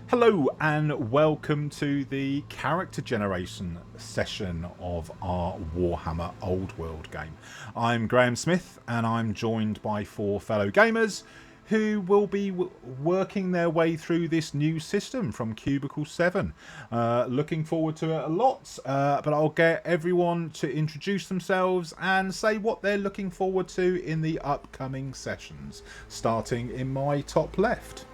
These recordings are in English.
Hello and welcome to the character generation session of our Warhammer Old World game. I'm Graham Smith and I'm joined by 4 fellow gamers who will be working their way through this new system from Cubicle 7. Looking forward to it a lot, but I'll get everyone to introduce themselves and say what they're looking forward to in the upcoming sessions, starting in my top left.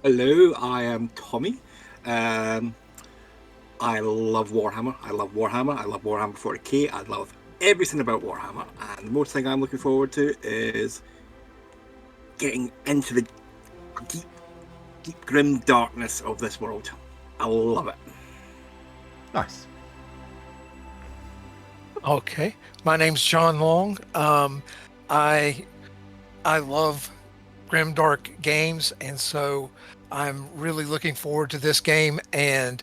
Hello, I am Tommy. I love Warhammer. I love Warhammer 40k. I love everything about Warhammer. And the most thing I'm looking forward to is getting into the deep, grim darkness of this world. I love it. Nice. Okay, my name's John Long. I love grimdark games, and so I'm really looking forward to this game, and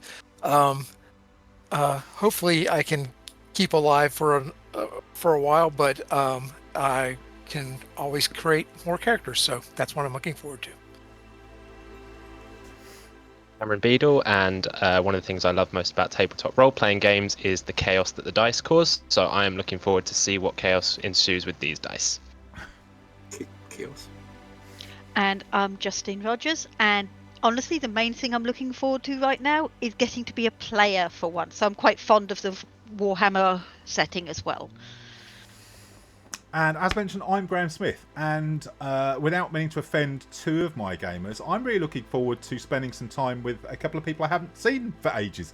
hopefully I can keep alive for a while, but I can always create more characters, so that's what I'm looking forward to. Cameron Beadle, and one of the things I love most about tabletop role-playing games is the chaos that the dice cause, so I am looking forward to see what chaos ensues with these dice. Chaos. And I'm Justine Rogers, and honestly the main thing I'm looking forward to right now is getting to be a player for once. So I'm quite fond of the Warhammer setting as well. And as mentioned, I'm Graham Smith, and without meaning to offend 2 of my gamers, I'm really looking forward to spending some time with a couple of people I haven't seen for ages.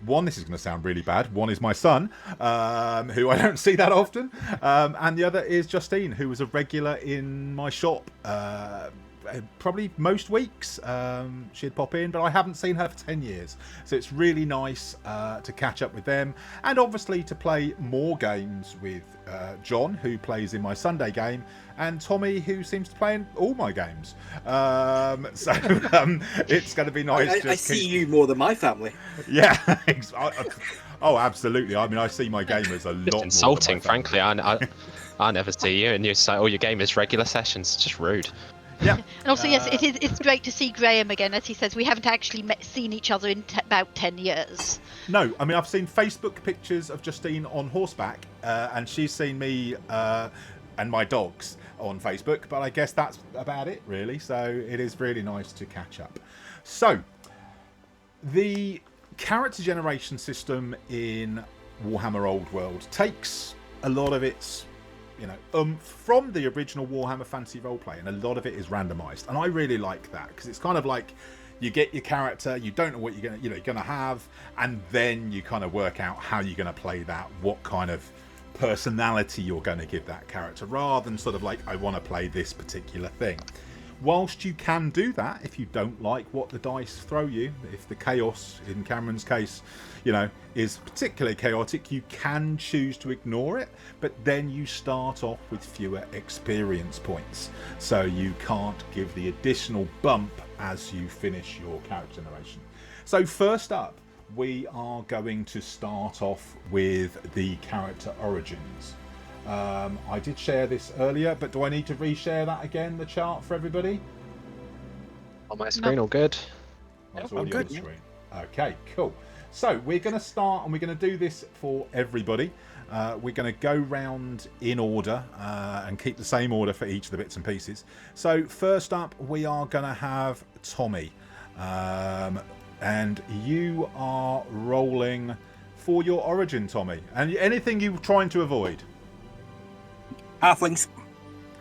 One, this is going to sound really bad, one is my son, who I don't see that often, and the other is Justine, who was a regular in my shop probably most weeks. She'd pop in, but I haven't seen her for 10 years. So it's really nice to catch up with them, and obviously to play more games with John, who plays in my Sunday game, and Tommy, who seems to play in all my games. So it's going to be nice. I see you more than my family. Yeah. Oh, absolutely. I mean, I see my gamers a lot more. It's insulting, frankly. I never see you, and you say all your game is regular sessions. It's just rude. Yeah. And also, yes, it's great to see Graham again. As he says, we haven't actually seen each other in about 10 years. No, I mean, I've seen Facebook pictures of Justine on horseback, and she's seen me and my dogs on Facebook, but I guess that's about it, really. So it is really nice to catch up. So, the character generation system in Warhammer Old World takes a lot of its from the original Warhammer Fantasy Roleplay, and a lot of it is randomized, and I really like that because it's kind of like you get your character, you don't know what you're gonna have, and then you kind of work out how you're gonna play that, what kind of personality you're going to give that character, rather than sort of like, I want to play this particular thing. Whilst you can do that if you don't like what the dice throw you, if the chaos, in Cameron's case, is particularly chaotic, you can choose to ignore it, but then you start off with fewer experience points. So you can't give the additional bump as you finish your character generation. So first up, we are going to start off with the character origins. I did share this earlier, but do I need to reshare that again, the chart for everybody? On my screen, all good? That's already on the screen. Okay, cool. So we're going to start, and we're going to do this for everybody. We're going to go round in order and keep the same order for each of the bits and pieces. So first up, we are going to have Tommy. And you are rolling for your origin, Tommy. And anything you're trying to avoid? Halflings.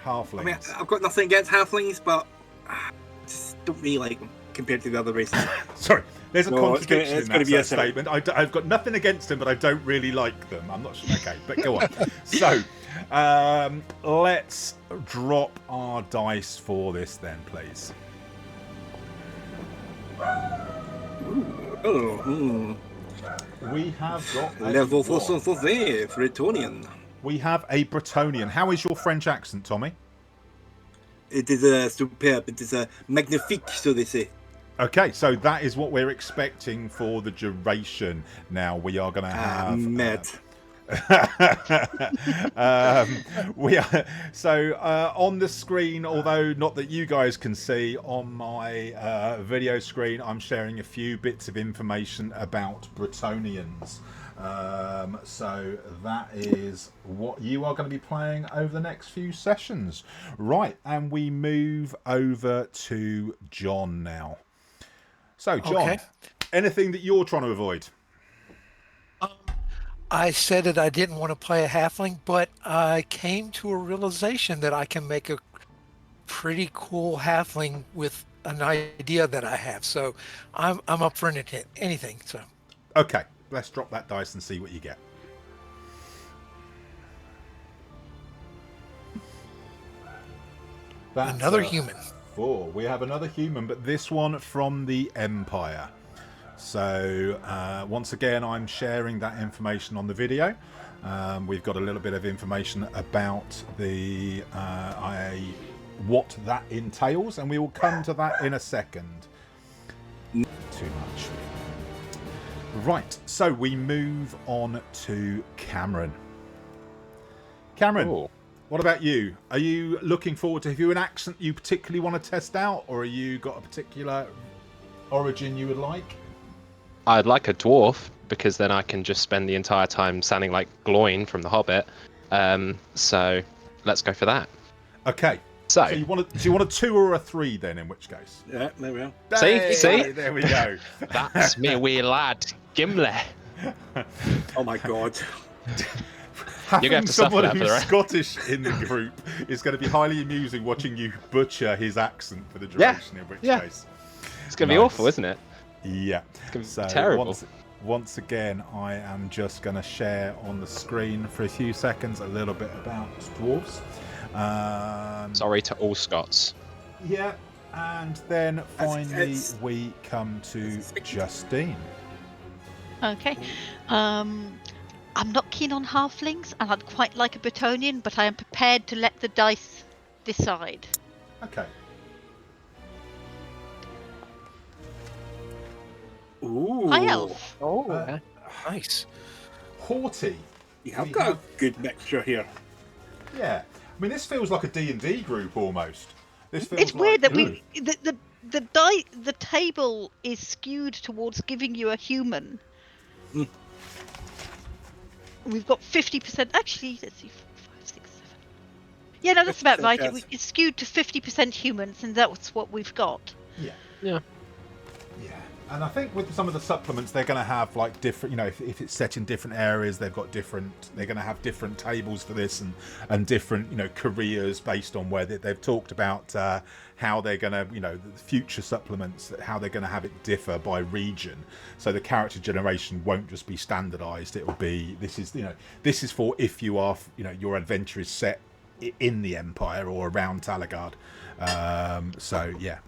Halflings. I mean, I've got nothing against halflings, but I just don't really like them compared to the other races. Sorry, there's a contradiction it's in gonna be a statement. I've got nothing against them, but I don't really like them. I'm not sure. Okay, but go on. So, let's drop our dice for this then, please. We have got level 4 Bretonian. We have a Bretonian. How is your French accent, Tommy? It is superb. It is magnifique, so they say. Okay, so that is what we're expecting for the duration. Now we are going to have We are so on the screen, although not that you guys can see on my video screen, I'm sharing a few bits of information about Bretonians. So that is what you are going to be playing over the next few sessions. Right, and we move over to John now. So, John, anything that you're trying to avoid? I said that I didn't want to play a halfling, but I came to a realization that I can make a pretty cool halfling with an idea that I have. So I'm up for anything. So okay, let's drop that dice and see what you get. That's another human. 4. We have another human, but this one from the Empire. So once again, I'm sharing that information on the video. We've got a little bit of information about the what that entails, and we will come to that in a second. Too much. Right, so we move on to Cameron. Cameron, what about you? Are you looking forward to, have you an accent you particularly want to test out, or are you got a particular origin you would like? I'd like a dwarf, because then I can just spend the entire time sounding like Gloin from The Hobbit. So let's go for that. Okay. So you do you want a 2 or a 3 then, in which case? Yeah, there we are. Hey, See? There we go. That's me wee lad, Gimli. Oh my god. Having to suffer someone that for the who's rest. Scottish in the group is going to be highly amusing watching you butcher his accent for the duration, in which case. It's going to be awful, isn't it? Yeah. It's going to be terrible. Once again, I am just going to share on the screen for a few seconds a little bit about dwarves. Sorry to all Scots. Yeah, and then finally we come to Justine. Okay. I'm not keen on halflings, and I'd quite like a Bretonian, but I am prepared to let the dice decide. Okay. Ooh. High elf. Oh, nice. Haughty. Yeah, I've got a good mixture here. Yeah. I mean, this feels like a D&D group almost. This feels It's weird that we the table is skewed towards giving you a human. Mm. We've got 50%. Actually, let's see, 5, 6, 7. Yeah, no, that's about right. Yes. It's skewed to 50% humans, and that's what we've got. Yeah. Yeah. Yeah. And I think with some of the supplements, they're going to have like different, if it's set in different areas, they're going to have different tables for this and different, careers based on where they've talked about how they're going to, the future supplements, how they're going to have it differ by region. So the character generation won't just be standardized. It will be, this is for if you are, your adventure is set in the Empire or around Talagard. So yeah.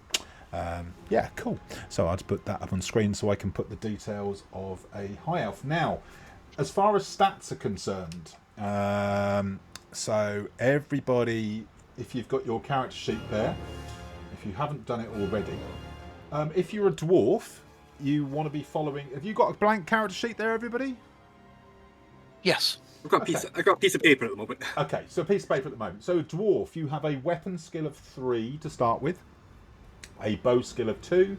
Yeah, cool. So I'd put that up on screen so I can put the details of a high elf. Now, as far as stats are concerned, so everybody, if you've got your character sheet there, if you haven't done it already, if you're a dwarf, you want to be following. Have you got a blank character sheet there, everybody? Yes. I've got a piece of paper at the moment. Okay, so a piece of paper at the moment. So dwarf, you have a weapon skill of 3 to start with. A bow skill of 2,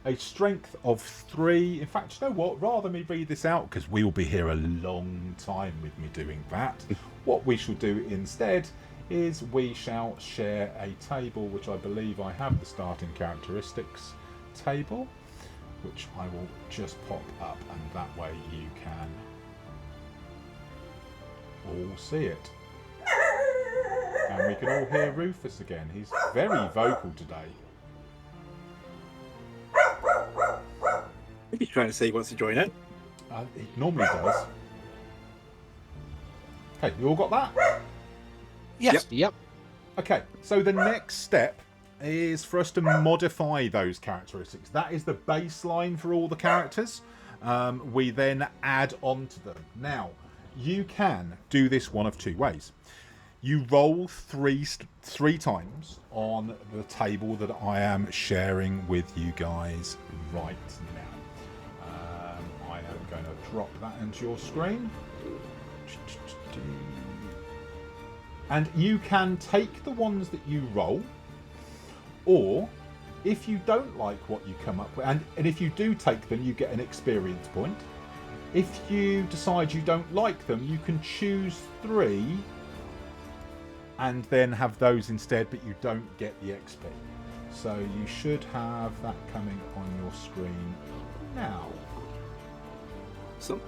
a strength of 3. In fact, you know what? Rather than me read this out, because we will be here a long time with me doing that, what we shall do instead is we shall share a table, which I believe I have the starting characteristics table, which I will just pop up, and that way you can all see it. And we can all hear Rufus again. He's very vocal today. Maybe he's trying to say he wants to join in. He normally does. Okay, you all got that? Yes. Yep. Okay, so the next step is for us to modify those characteristics. That is the baseline for all the characters. We then add on to them. Now, you can do this one of 2 ways. You roll three times on the table that I am sharing with you guys right now. I am going to drop that into your screen. And you can take the ones that you roll, or if you don't like what you come up with, and if you do take them, you get an experience point. If you decide you don't like them, you can choose 3 and then have those instead, but you don't get the XP. So you should have that coming on your screen now. So.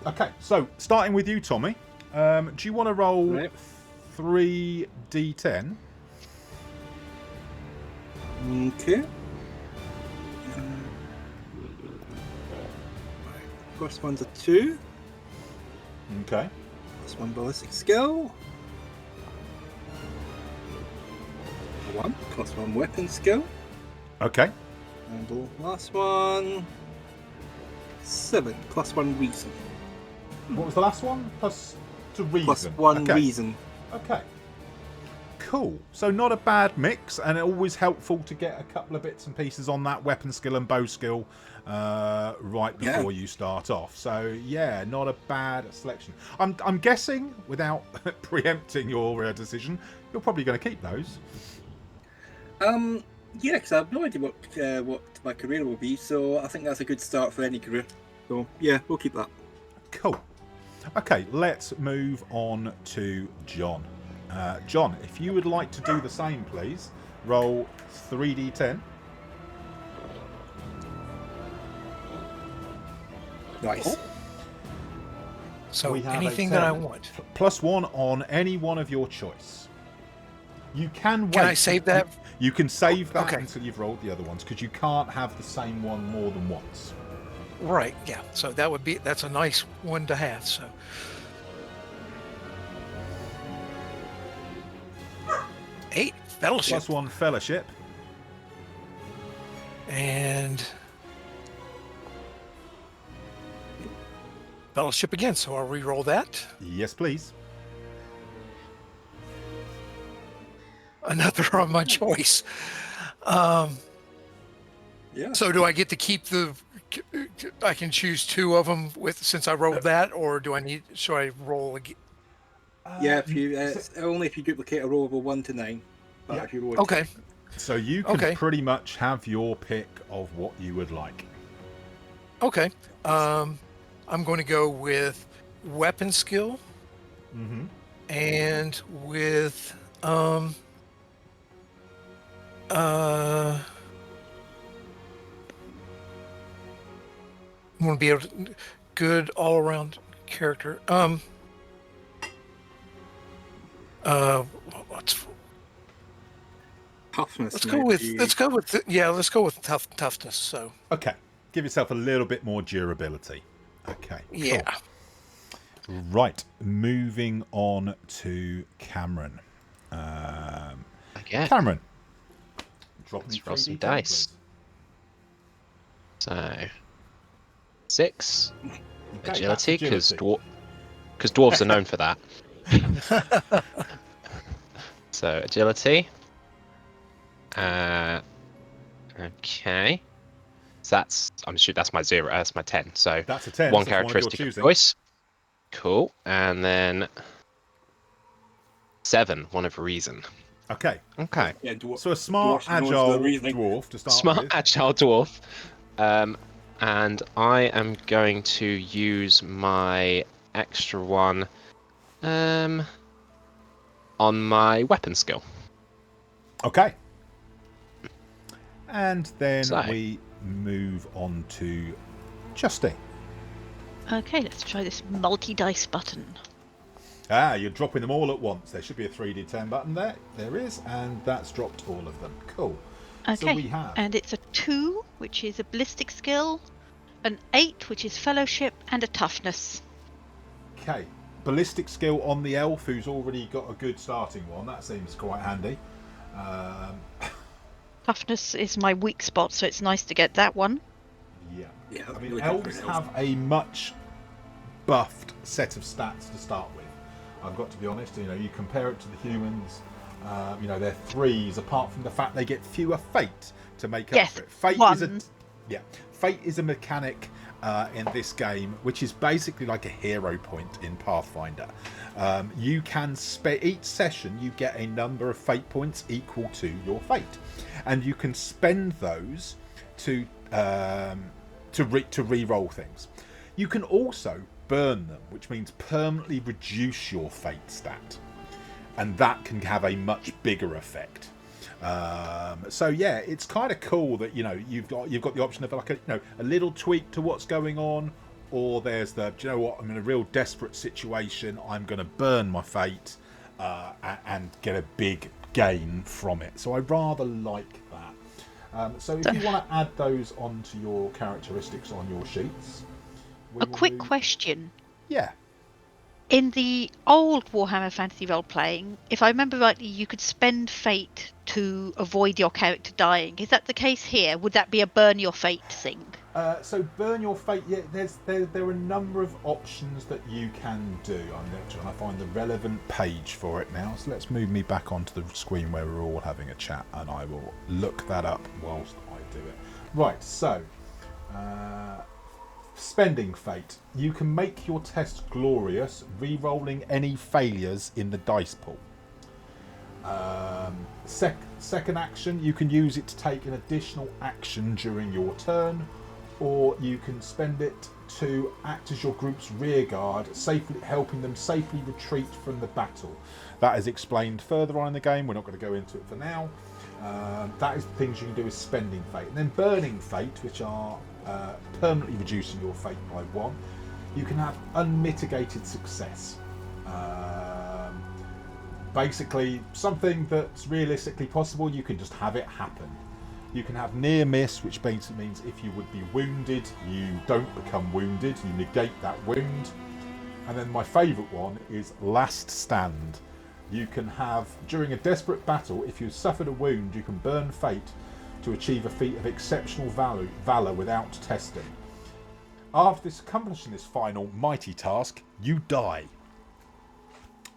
Okay, so starting with you, Tommy. Do you want to roll 3d10? Okay. First one's a 2. Okay. This one ballistic skill. 1 plus 1 weapon skill. Okay. And the last one 7 plus 1 reason. What was the last one? Plus to reason. Plus 1 okay. reason. Okay. Cool. So not a bad mix, and always helpful to get a couple of bits and pieces on that weapon skill and bow skill right before you start off. So yeah, not a bad selection. I'm guessing, without preempting your decision, you're probably going to keep those. Yeah, because I have no idea what my career will be, so I think that's a good start for any career. So yeah, we'll keep that. Cool. Okay, let's move on to John. John, if you would like to do the same, please. Roll 3d10. Nice. So We have anything a that I 10. want. +1 on any one of your choice. You can wait. Can I save that? You can save that Okay. until you've rolled the other ones, because you can't have the same one more than once. Right, yeah. So that's a nice one to have. So 8 fellowship +1 fellowship. and fellowship again. So I'll re-roll that. Yes, please. Another of my choice. Yeah. So do I get to keep I can choose 2 of them since I rolled that, or should I roll again? Yeah, if you only if you duplicate a roll of a 1 to 9. But if you roll Okay. So you can Okay. pretty much have your pick of what you would like. Okay. I'm going to go with weapon skill Mm-hmm. and with I'm going to be able to good all around character. What's toughness. let's go with toughness. So Okay. Give yourself a little bit more durability. Okay. Cool. yeah. Right. Moving on to Cameron. Okay. Cameron. Drop me Let's roll some 3d10, dice. So 6 please. Okay, agility, that's because dwarves are known for that. So agility. Okay. So that's my 0. That's my 10. So That's a 10. one so it's characteristic one of of your choosing. choice. Cool. And then 7, one of reason. Okay. Okay. Yeah, So a smart, dwarf knows agile the reasoning. dwarf to start Smart, with. agile dwarf. And I am going to use my extra one on my weapon skill. Okay. And then So. we move on to Justine. Okay, let's try this multi-dice button. You're dropping them all at once. There should be a 3d10 button there. There is, and that's dropped all of them. Cool. Okay, So we have... and it's a 2, which is a ballistic skill, an 8, which is fellowship, and a toughness. Okay. Ballistic skill on the elf, who's already got a good starting one. That seems quite handy. Toughness is my weak spot, so it's nice to get that one. Yeah. Yeah, I mean, really elves good. have a much buffed set of stats to start with. I've got to be honest. You compare it to the humans. They're 3s, apart from the fact they get fewer fate to make up Yes, for it. Fate one. Fate is a mechanic in this game, which is basically like a hero point in Pathfinder. You can each session you get a number of fate points equal to your fate, and you can spend those to re-roll things. You can also burn them, which means permanently reduce your fate stat, and that can have a much bigger effect. It's kind of cool that you've got the option of like a little tweak to what's going on, or there's do you know what, I'm in a real desperate situation, I'm going to burn my fate and get a big gain from it. So I rather like that. So if you want to add those onto your characteristics on your sheets, A quick question. Yeah. In the old Warhammer Fantasy role-playing, if I remember rightly, you could spend fate to avoid your character dying. Is that the case here? Would that be a burn your fate thing? So burn your fate, there are a number of options that you can do. I'm trying to find the relevant page for it now. So let's move me back onto the screen where we're all having a chat, and I will look that up whilst I do it. Right, so... spending fate. You can make your test glorious, re-rolling any failures in the dice pool. Second action, you can use it to take an additional action during your turn, or you can spend it to act as your group's rear guard, helping them safely retreat from the battle. That is explained further on in the game. We're not going to go into it for now. That is the things you can do with spending fate. And then burning fate, which are permanently reducing your fate by 1. You can have unmitigated success. Basically, something that's realistically possible, you can just have it happen. You can have near miss, which basically means if you would be wounded, you don't become wounded, you negate that wound. And then my favourite one is last stand. You can have, during a desperate battle, if you suffered a wound, you can burn fate to achieve a feat of exceptional valour without testing. After accomplishing this final mighty task, you die.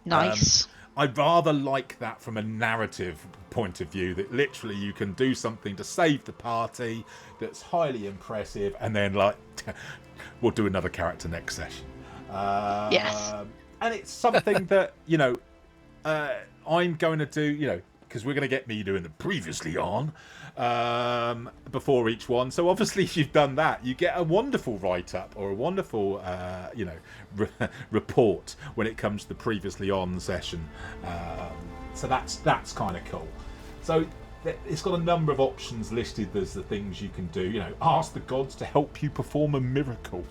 Nice. I rather like that from a narrative point of view, that literally you can do something to save the party that's highly impressive, and then we'll do another character next session. Yes. And it's something that, I'm going to do, because we're going to get me doing the previously on before each one. So obviously if you've done that, you get a wonderful write-up or a wonderful report when it comes to the previously on session. So that's kind of cool. So it's got a number of options listed. There's the things you can do, ask the gods to help you perform a miracle.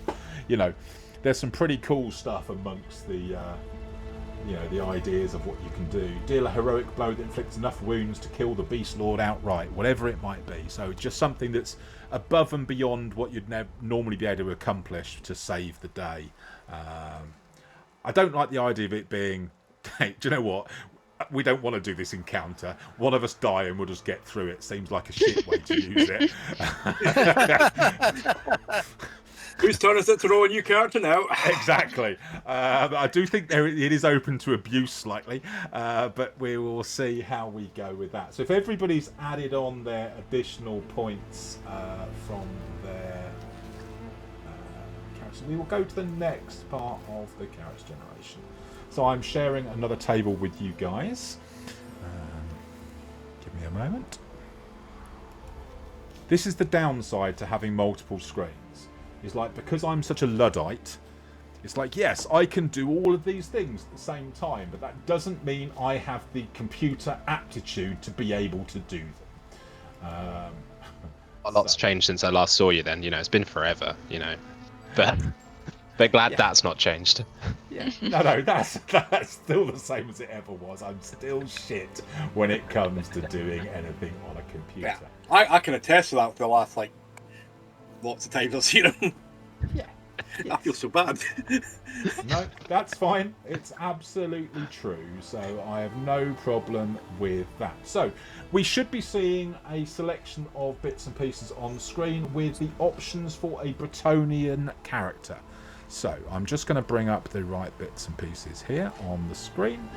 There's some pretty cool stuff amongst the ideas of what you can do. Deal a heroic blow that inflicts enough wounds to kill the Beast Lord outright, whatever it might be. So just something that's above and beyond what you'd normally be able to accomplish to save the day. I don't like the idea of it being, hey, do you know what? We don't want to do this encounter. One of us die and we'll just get through it. Seems like a shit way to use it. Whose turn is it to roll a new character now? Exactly. I do think it is open to abuse slightly, but we will see how we go with that. So if everybody's added on their additional points from their characters, we will go to the next part of the character generation. So I'm sharing another table with you guys. Give me a moment. This is the downside to having multiple screens. It's like, because I'm such a Luddite, it's like, yes, I can do all of these things at the same time, but that doesn't mean I have the computer aptitude to be able to do them. A lot's changed since I last saw you then, it's been forever, but glad that's not changed. Yeah, no, that's still the same as it ever was. I'm still shit when it comes to doing anything on a computer. Yeah, I can attest to that for the last, lots of times I've seen him. Yeah. Yes. I feel so bad. No, that's fine. It's absolutely true. So I have no problem with that. So we should be seeing a selection of bits and pieces on screen with the options for a Bretonian character. So I'm just going to bring up the right bits and pieces here on the screen.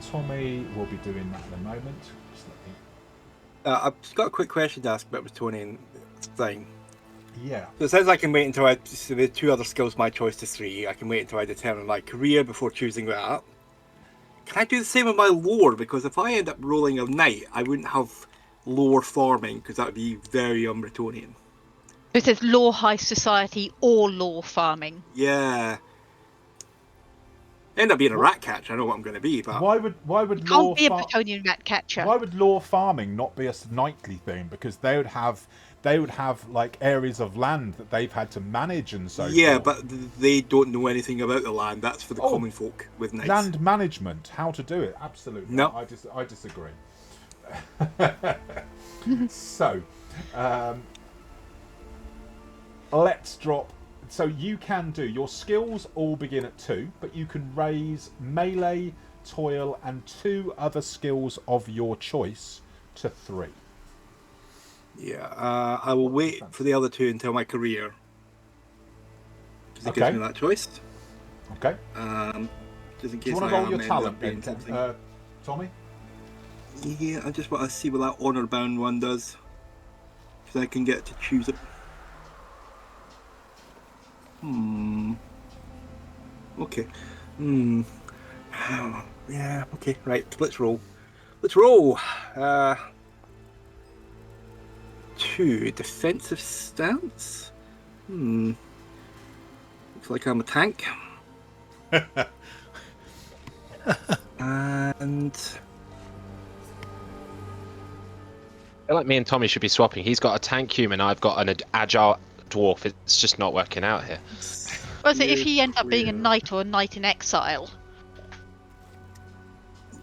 Tommy will be doing that in a moment. Just let me... I've just got a quick question to ask about the Tony thing. Yeah. So it says I can wait until I... So the 2 other skills, my choice to 3. I can wait until I determine my career before choosing that. Can I do the same with my lore? Because if I end up rolling a knight, I wouldn't have lore farming, because that would be very un-Bretonian. It says law high society or law farming. Yeah. End up being a rat catcher. I know what I'm going to be, but Why would Can't be a Bretonian rat catcher. Why would law farming not be a nightly thing? Because they would have like areas of land that they've had to manage and so yeah, forth. but they don't know anything about the land. That's for the common folk with knights. Land management, how to do it? Absolutely. No, I disagree. So, let's drop. So you can do your skills all begin at 2, but you can raise melee, toil, and 2 other skills of your choice to 3. Yeah, I will wait for the other 2 until my career. Because it gives me that choice. Okay. Just in case do you want to roll your talent then, Tommy? Yeah, I just want to see what that honor bound one does. Because I can get to choose it. Okay. Yeah, okay, right, let's roll. Let's roll! 2, defensive stance? Looks like I'm a tank. And... I feel like me and Tommy should be swapping. He's got a tank human, I've got an agile dwarf. It's just not working out here. Well, so if he ends up being a knight or a knight in exile.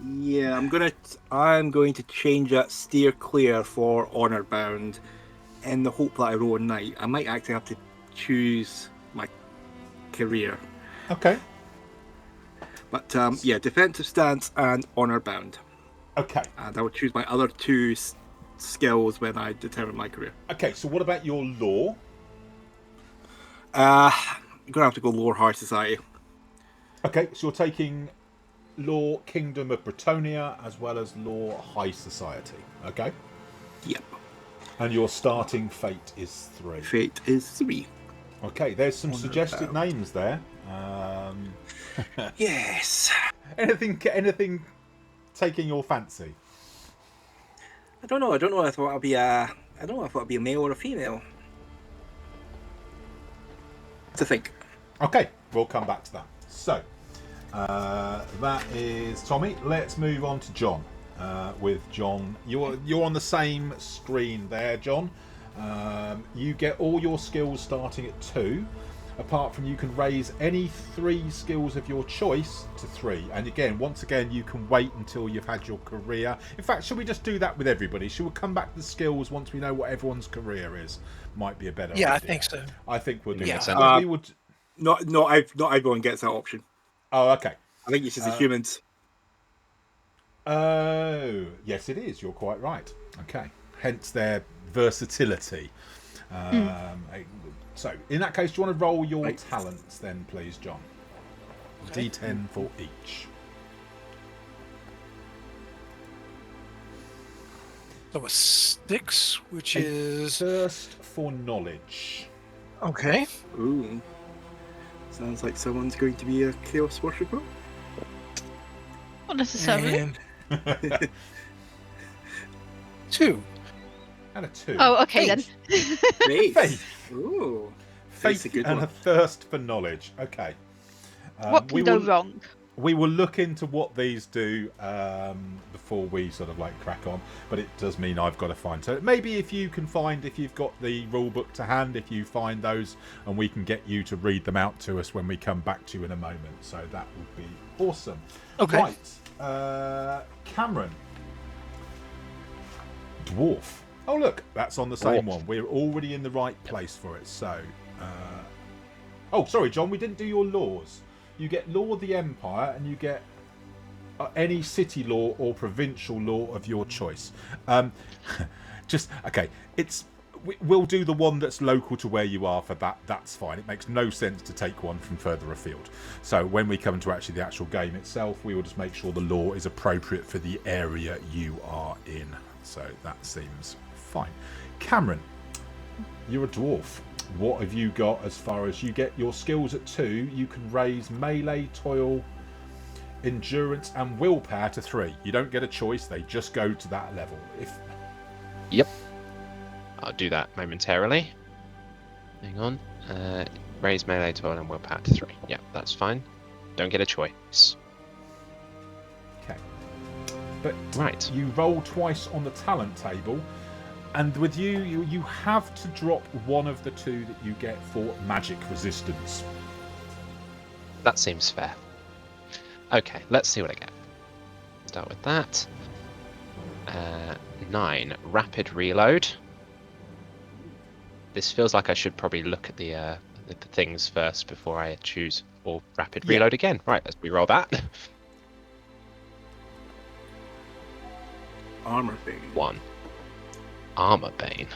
Yeah, I'm going to change that steer clear for honor bound in the hope that I roll a knight. I might actually have to choose my career. Okay. But yeah, defensive stance and honor bound. Okay. And I will choose my other 2 skills when I determine my career. Okay, so what about your law? I'm gonna have to go lore high society. Okay, so you're taking law Kingdom of Bretonia as well as law high society. Okay. Yep. And your starting fate is 3. Fate is 3. Okay, there's some Honor suggested bound. names there. Yes. Anything taking your fancy? I don't know if I'll be a male or a female. To think. Okay, we'll come back to that. So, that is Tommy. Let's move on to John. With John, you're on the same screen there, John. You get all your skills starting at 2. Apart from you can raise any 3 skills of your choice to 3. And again, once again, you can wait until you've had your career. In fact, should we just do that with everybody? Should we come back to the skills once we know what everyone's career is? Might be a better idea. I think so. I think we'll do Yeah. that. We would... Not everyone gets that option. Oh, okay. I think it's just the humans. Oh, yes, it is. You're quite right. Okay. Hence their versatility. So, in that case, do you want to roll your talents then, please, John? Okay. D10 for each. So a 6, which is... Thirst for knowledge. Okay. Ooh. Sounds like someone's going to be a chaos worshipper. Not necessarily. And 2. And a 2. Oh, okay then. Faith. Ooh. Faith a good and one. a thirst for knowledge. Okay. What can go wrong? We will look into what these do before we sort of like crack on, but it does mean I've got to find. So maybe if you can find, if you've got the rule book to hand, if you find those, and we can get you to read them out to us when we come back to you in a moment. So that would be awesome. Okay. Right, Cameron, dwarf. Oh look, that's on the same one. We're already in the right place for it. So, oh sorry, John, we didn't do your laws. You get law of the empire, and you get any city law or provincial law of your choice. Just okay. It's we'll do the one that's local to where you are for that. That's fine. It makes no sense to take one from further afield. So when we come to actually the actual game itself, we will just make sure the lore is appropriate for the area you are in. So that seems fine. Cameron, you're a dwarf. What have you got as far as you get your skills at 2? You can raise melee, toil, endurance and willpower to 3. You don't get a choice. They just go to that level. Yep. I'll do that momentarily. Hang on. Raise melee, toil, and willpower to 3. Yeah, that's fine. Don't get a choice. Okay. But right. You roll twice on the talent table, and with you have to drop one of the 2 that you get for magic resistance. That seems fair. Okay, let's see what I get. Start with that. 9. Rapid reload. This feels like I should probably look at the things first before I choose, or rapid reload again. Right, let's re-roll that. Armor Bane. 1. Armor Bane.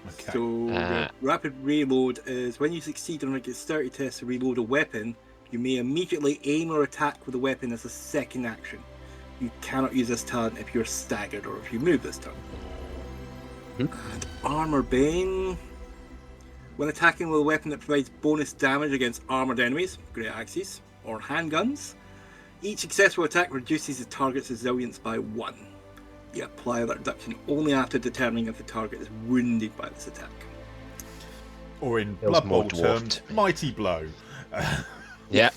Okay. So rapid reload is when you succeed on a dexterity test to reload a weapon, you may immediately aim or attack with the weapon as a second action. You cannot use this talent if you're staggered or if you move this turn. And Armor Bane. When attacking with a weapon that provides bonus damage against armored enemies, great axes, or handguns, each successful attack reduces the target's resilience by 1. You apply that reduction only after determining if the target is wounded by this attack. Or in Feels Blood more Bowl dwarfed. terms, mighty blow. Yeah.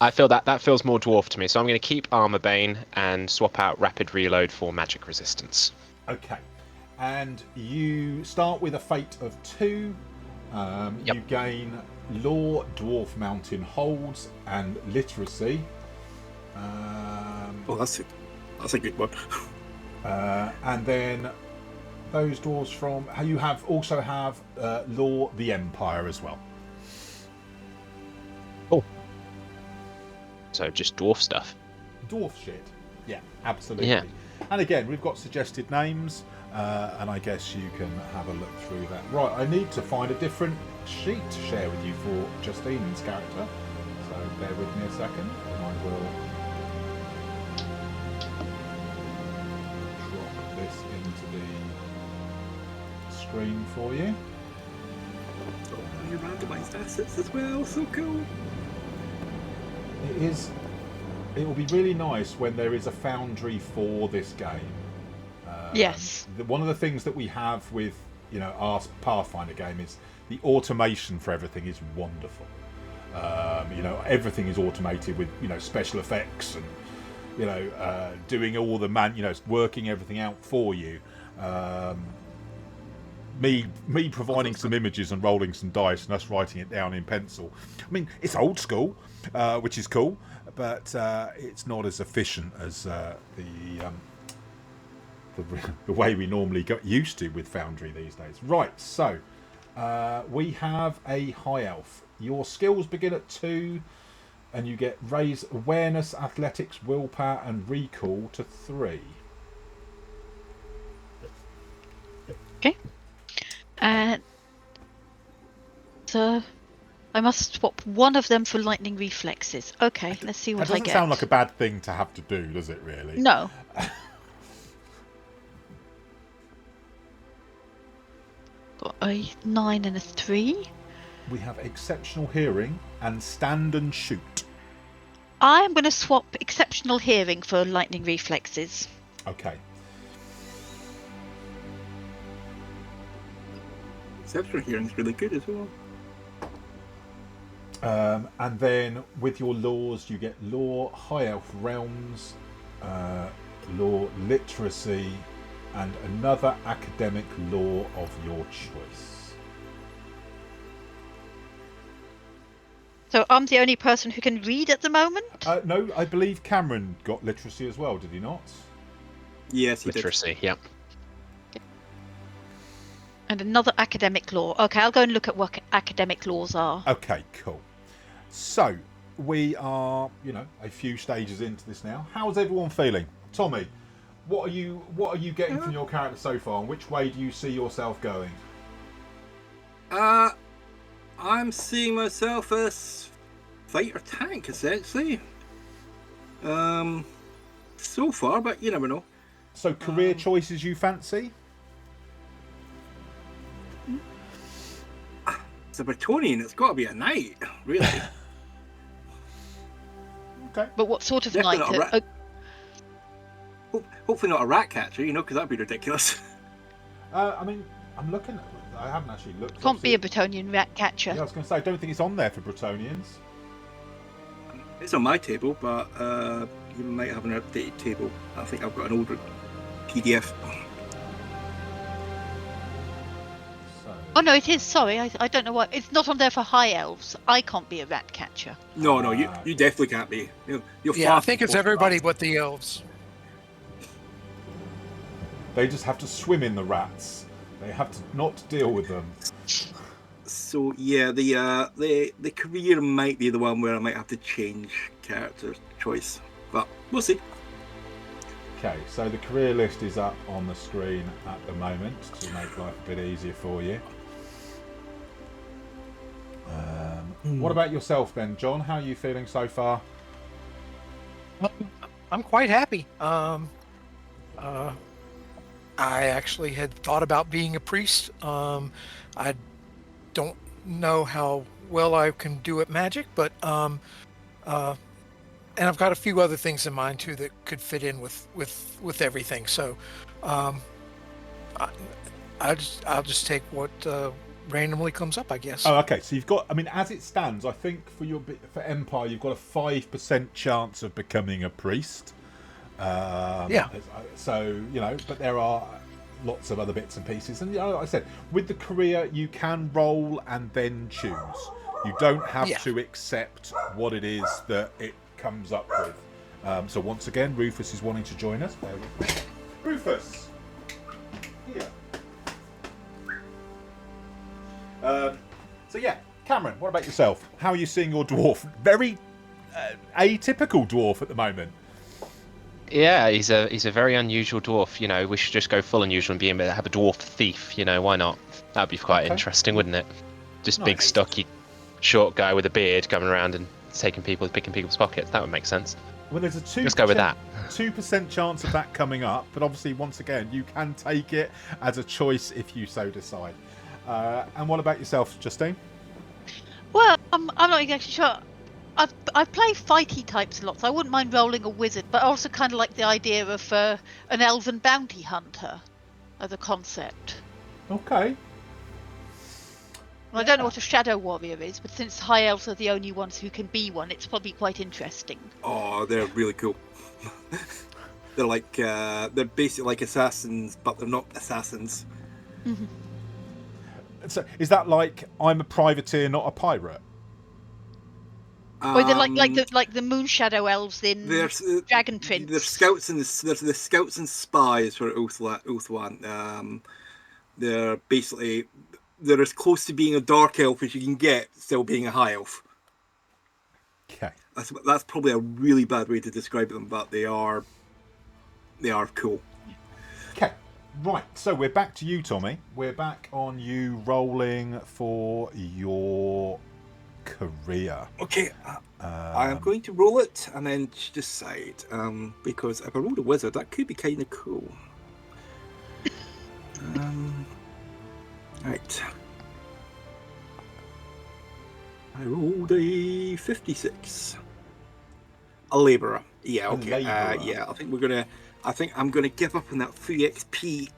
I feel that feels more dwarf to me, so I'm going to keep Armor Bane and swap out Rapid Reload for Magic Resistance. Okay. And you start with a fate of 2. Yep. You gain Lore, Dwarf Mountain Holds, and Literacy. Oh, that's a good one. And then those dwarves from... You also have Lore, the Empire as well. Oh. So just dwarf stuff. Dwarf shit. Yeah, absolutely. Yeah. And again, we've got suggested names, and I guess you can have a look through that. Right, I need to find a different sheet to share with you for Justine's character. So bear with me a second, and I will drop this into the screen for you. Oh, you randomized assets as well, so cool. It will be really nice when there is a foundry for this game. Yes. One of the things that we have with our Pathfinder game is the automation for everything is wonderful. Everything is automated with special effects and doing all the working everything out for you. Me providing some images and rolling some dice and us writing it down in pencil. I mean, it's old school, which is cool, but it's not as efficient as the way we normally got used to with Foundry these days. Right, so we have a high elf. Your skills begin at 2, and you get raise awareness, athletics, willpower, and recall to 3. Okay. So I must swap one of them for lightning reflexes. Okay, let's see what That I doesn't get. sound like a bad thing to have to do, does it really? No. Got a 9 and a 3. We have exceptional hearing and stand and shoot. I'm going to swap exceptional hearing for lightning reflexes. Okay. Exceptional hearing is really good as well. And then with your laws, you get law, high elf realms, law literacy, and another academic law of your choice. So I'm the only person who can read at the moment? No, I believe Cameron got literacy as well, did he not? Yes, he Literacy, yep. And another academic law. Okay, I'll go and look at what academic laws are. Okay, cool. So, we are, a few stages into this now. How's everyone feeling? Tommy, What are you getting from your character so far, and which way do you see yourself going? I'm seeing myself as fighter tank, essentially. So far, but you never know. So career choices you fancy? It's a Bretonian. It's got to be a knight, really. Okay. But what sort of Definitely knight? not a rat. Hopefully not a rat catcher, because that'd be ridiculous. I mean, I'm looking at. I haven't actually looked. Can't be a obviously. Bretonian rat catcher. Yeah, I was going to say, I don't think it's on there for Bretonians. It's on my table, but you might have an updated table. I think I've got an older PDF. So, Oh no, it is. Sorry, I don't know why. It's not on there for high elves. I can't be a rat catcher. No, you definitely can't be. You're Yeah, I far think from it's both everybody of us. but the elves. they just have to swim in the rats. They have to not deal with them. So yeah, the career might be the one where I might have to change character choice, but we'll see. Okay, so the career list is up on the screen at the moment to make life a bit easier for you. What about yourself then, John? How are you feeling so far? I'm quite happy. I actually had thought about being a priest. I don't know how well I can do at magic, but and I've got a few other things in mind too that could fit in with everything. So I'll just take what randomly comes up, I guess. Oh, okay. So you've got. I mean, as it stands, I think for Empire, you've got a 5% chance of becoming a priest. Yeah. So but there are lots of other bits and pieces, and like I said, with the career, you can roll and then choose. You don't have to accept what it is that it comes up with. So once again, Rufus is wanting to join us. Bear with me. Rufus, here. So yeah, Cameron, what about yourself? How are you seeing your dwarf? Very atypical dwarf at the moment. Yeah, he's a very unusual dwarf. We should just go full unusual and be able to have a dwarf thief. Why not? That'd be quite interesting, wouldn't it? Just big, stocky, short guy with a beard coming around and picking people's pockets. That would make sense. Well, there's a 2%, Let's go with that. 2% chance of that coming up, but obviously, once again, you can take it as a choice if you so decide. And what about yourself, Justine? Well, I'm not exactly sure. I play fighty types a lot, so I wouldn't mind rolling a wizard, but I also kind of like the idea of an elven bounty hunter as a concept. Okay. Well, I don't know what a shadow warrior is, but since high elves are the only ones who can be one, it's probably quite interesting. Oh, they're really cool. They're basically like assassins, but they're not assassins. Mm-hmm. So is that like I'm a privateer, not a pirate? Or they're like the moon shadow elves in Dragon Prince. They're scouts and the scouts and spies for Ulthuan. They're as close to being a dark elf as you can get, still being a high elf. Okay. That's probably a really bad way to describe them, but they are cool. Okay. Right. So we're back to you, Tommy. We're back on you rolling for your career. Okay, I am going to roll it and then decide, because if I rolled a wizard, that could be kind of cool. Right. I rolled a 56. A labourer. Yeah, okay. Yeah, I think I'm gonna give up on that 3 XP.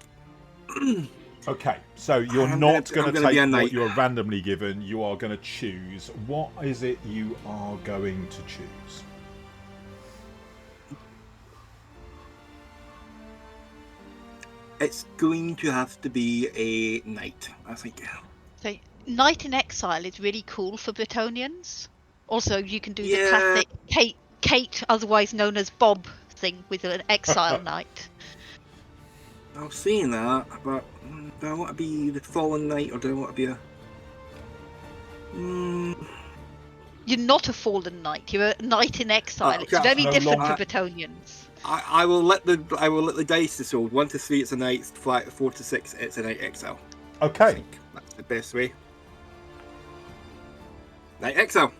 Okay, so you're not going to take what you're randomly given. You are going to choose. What is it you are going to choose? It's going to have to be a knight, I think. So, Knight in Exile is really cool for Bretonians. Also, you can do the classic Kate, otherwise known as Bob, thing with an exile knight. I was seeing that, but do I want to be the fallen knight or do I want to be a... You're not a fallen knight. You're a knight in exile. okay. It's very No different longer- to Bretonnians. I will let the dice decide. 1 to 3, it's a knight. 4 to 6, it's a knight exile. I Okay. think that's the best way. Knight exile.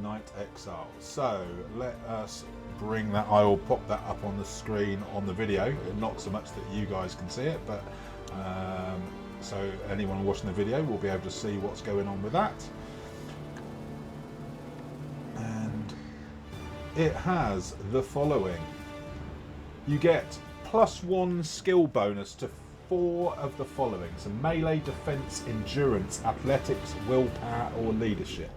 Knight Exile. So let us bring that. I will pop that up on the screen on the video. Not so much that you guys can see it, but so anyone watching the video will be able to see what's going on with that. And it has the following. You get +1 skill bonus to 4 of the following. So melee, defense, endurance, athletics, willpower, or leadership.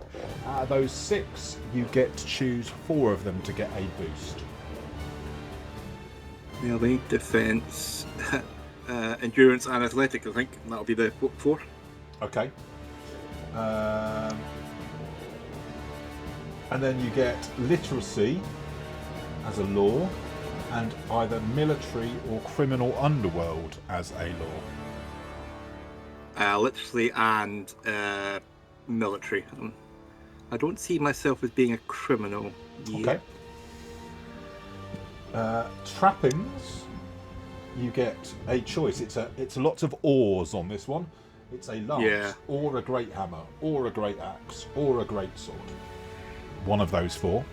Out of those 6, you get to choose 4 of them to get a boost. Melee, defense, endurance, and athletics. I think that'll be the 4. Okay. And then you get literacy as a law, and either military or criminal underworld as a law. Literacy and military. I don't see myself as being a criminal yet. Okay. Trappings. You get a choice. It's lots of ores on this one. It's a lance, or a great hammer, or a great axe, or a great sword. One of those 4.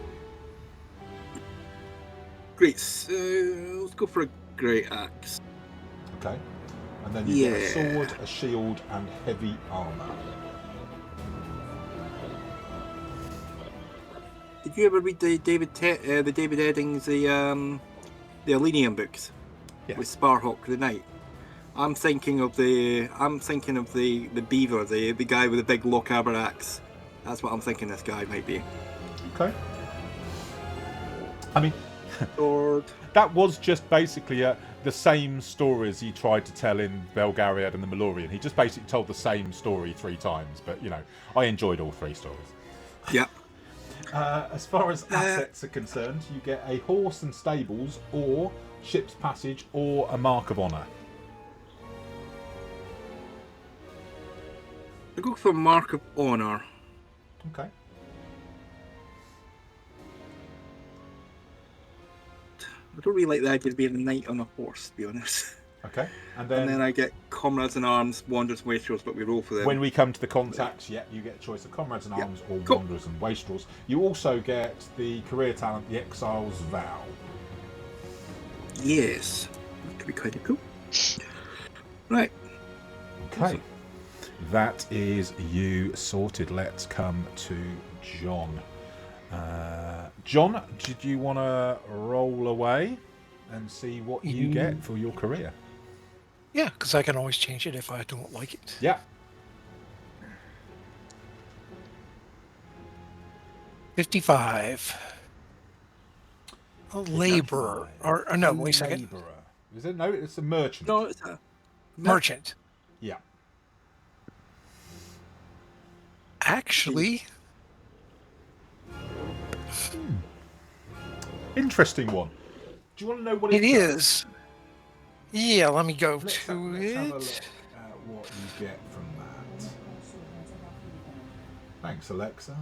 Great. So let's go for a great axe. Okay. And then you get a sword, a shield, and heavy armor. Did you ever read the David Eddings the Elenium books? Yes. With Sparhawk the Knight. I'm thinking of the beaver, the guy with the big Lochaber axe. That's what I'm thinking this guy might be. Okay. I mean, Sword. that was just basically the same stories he tried to tell in Belgariad and the Malorian. He just basically told the same story 3 times, but I enjoyed all 3 stories. Yeah. As far as assets are concerned, you get a horse and stables, or ship's passage, or a mark of honour. I go for Mark of Honor. Okay. I don't really like the idea of being a knight on a horse, to be honest. Okay. And And then then I get Comrades in Arms, Wanderers and Wastrels, but we roll for them. when we come to the contacts, you get a choice of Comrades in Arms or Cool. Wanderers and Wastrels. You also get the career talent, the Exile's Vow. Yes. That could be kind of cool. Right. Okay. That is you sorted. Let's come to John. John, did you want to roll away and see what you get for your career? Yeah, because I can always change it if I don't like it. Yeah. 55. A laborer. Or no, wait a second. Labourer. Is it? No, it's a merchant. No, it's a Merchant. Yeah. Actually, Interesting one. Do you want to know what it it is. Yeah, let me go Let's to have a look it. at what you get from that. Thanks, Alexa.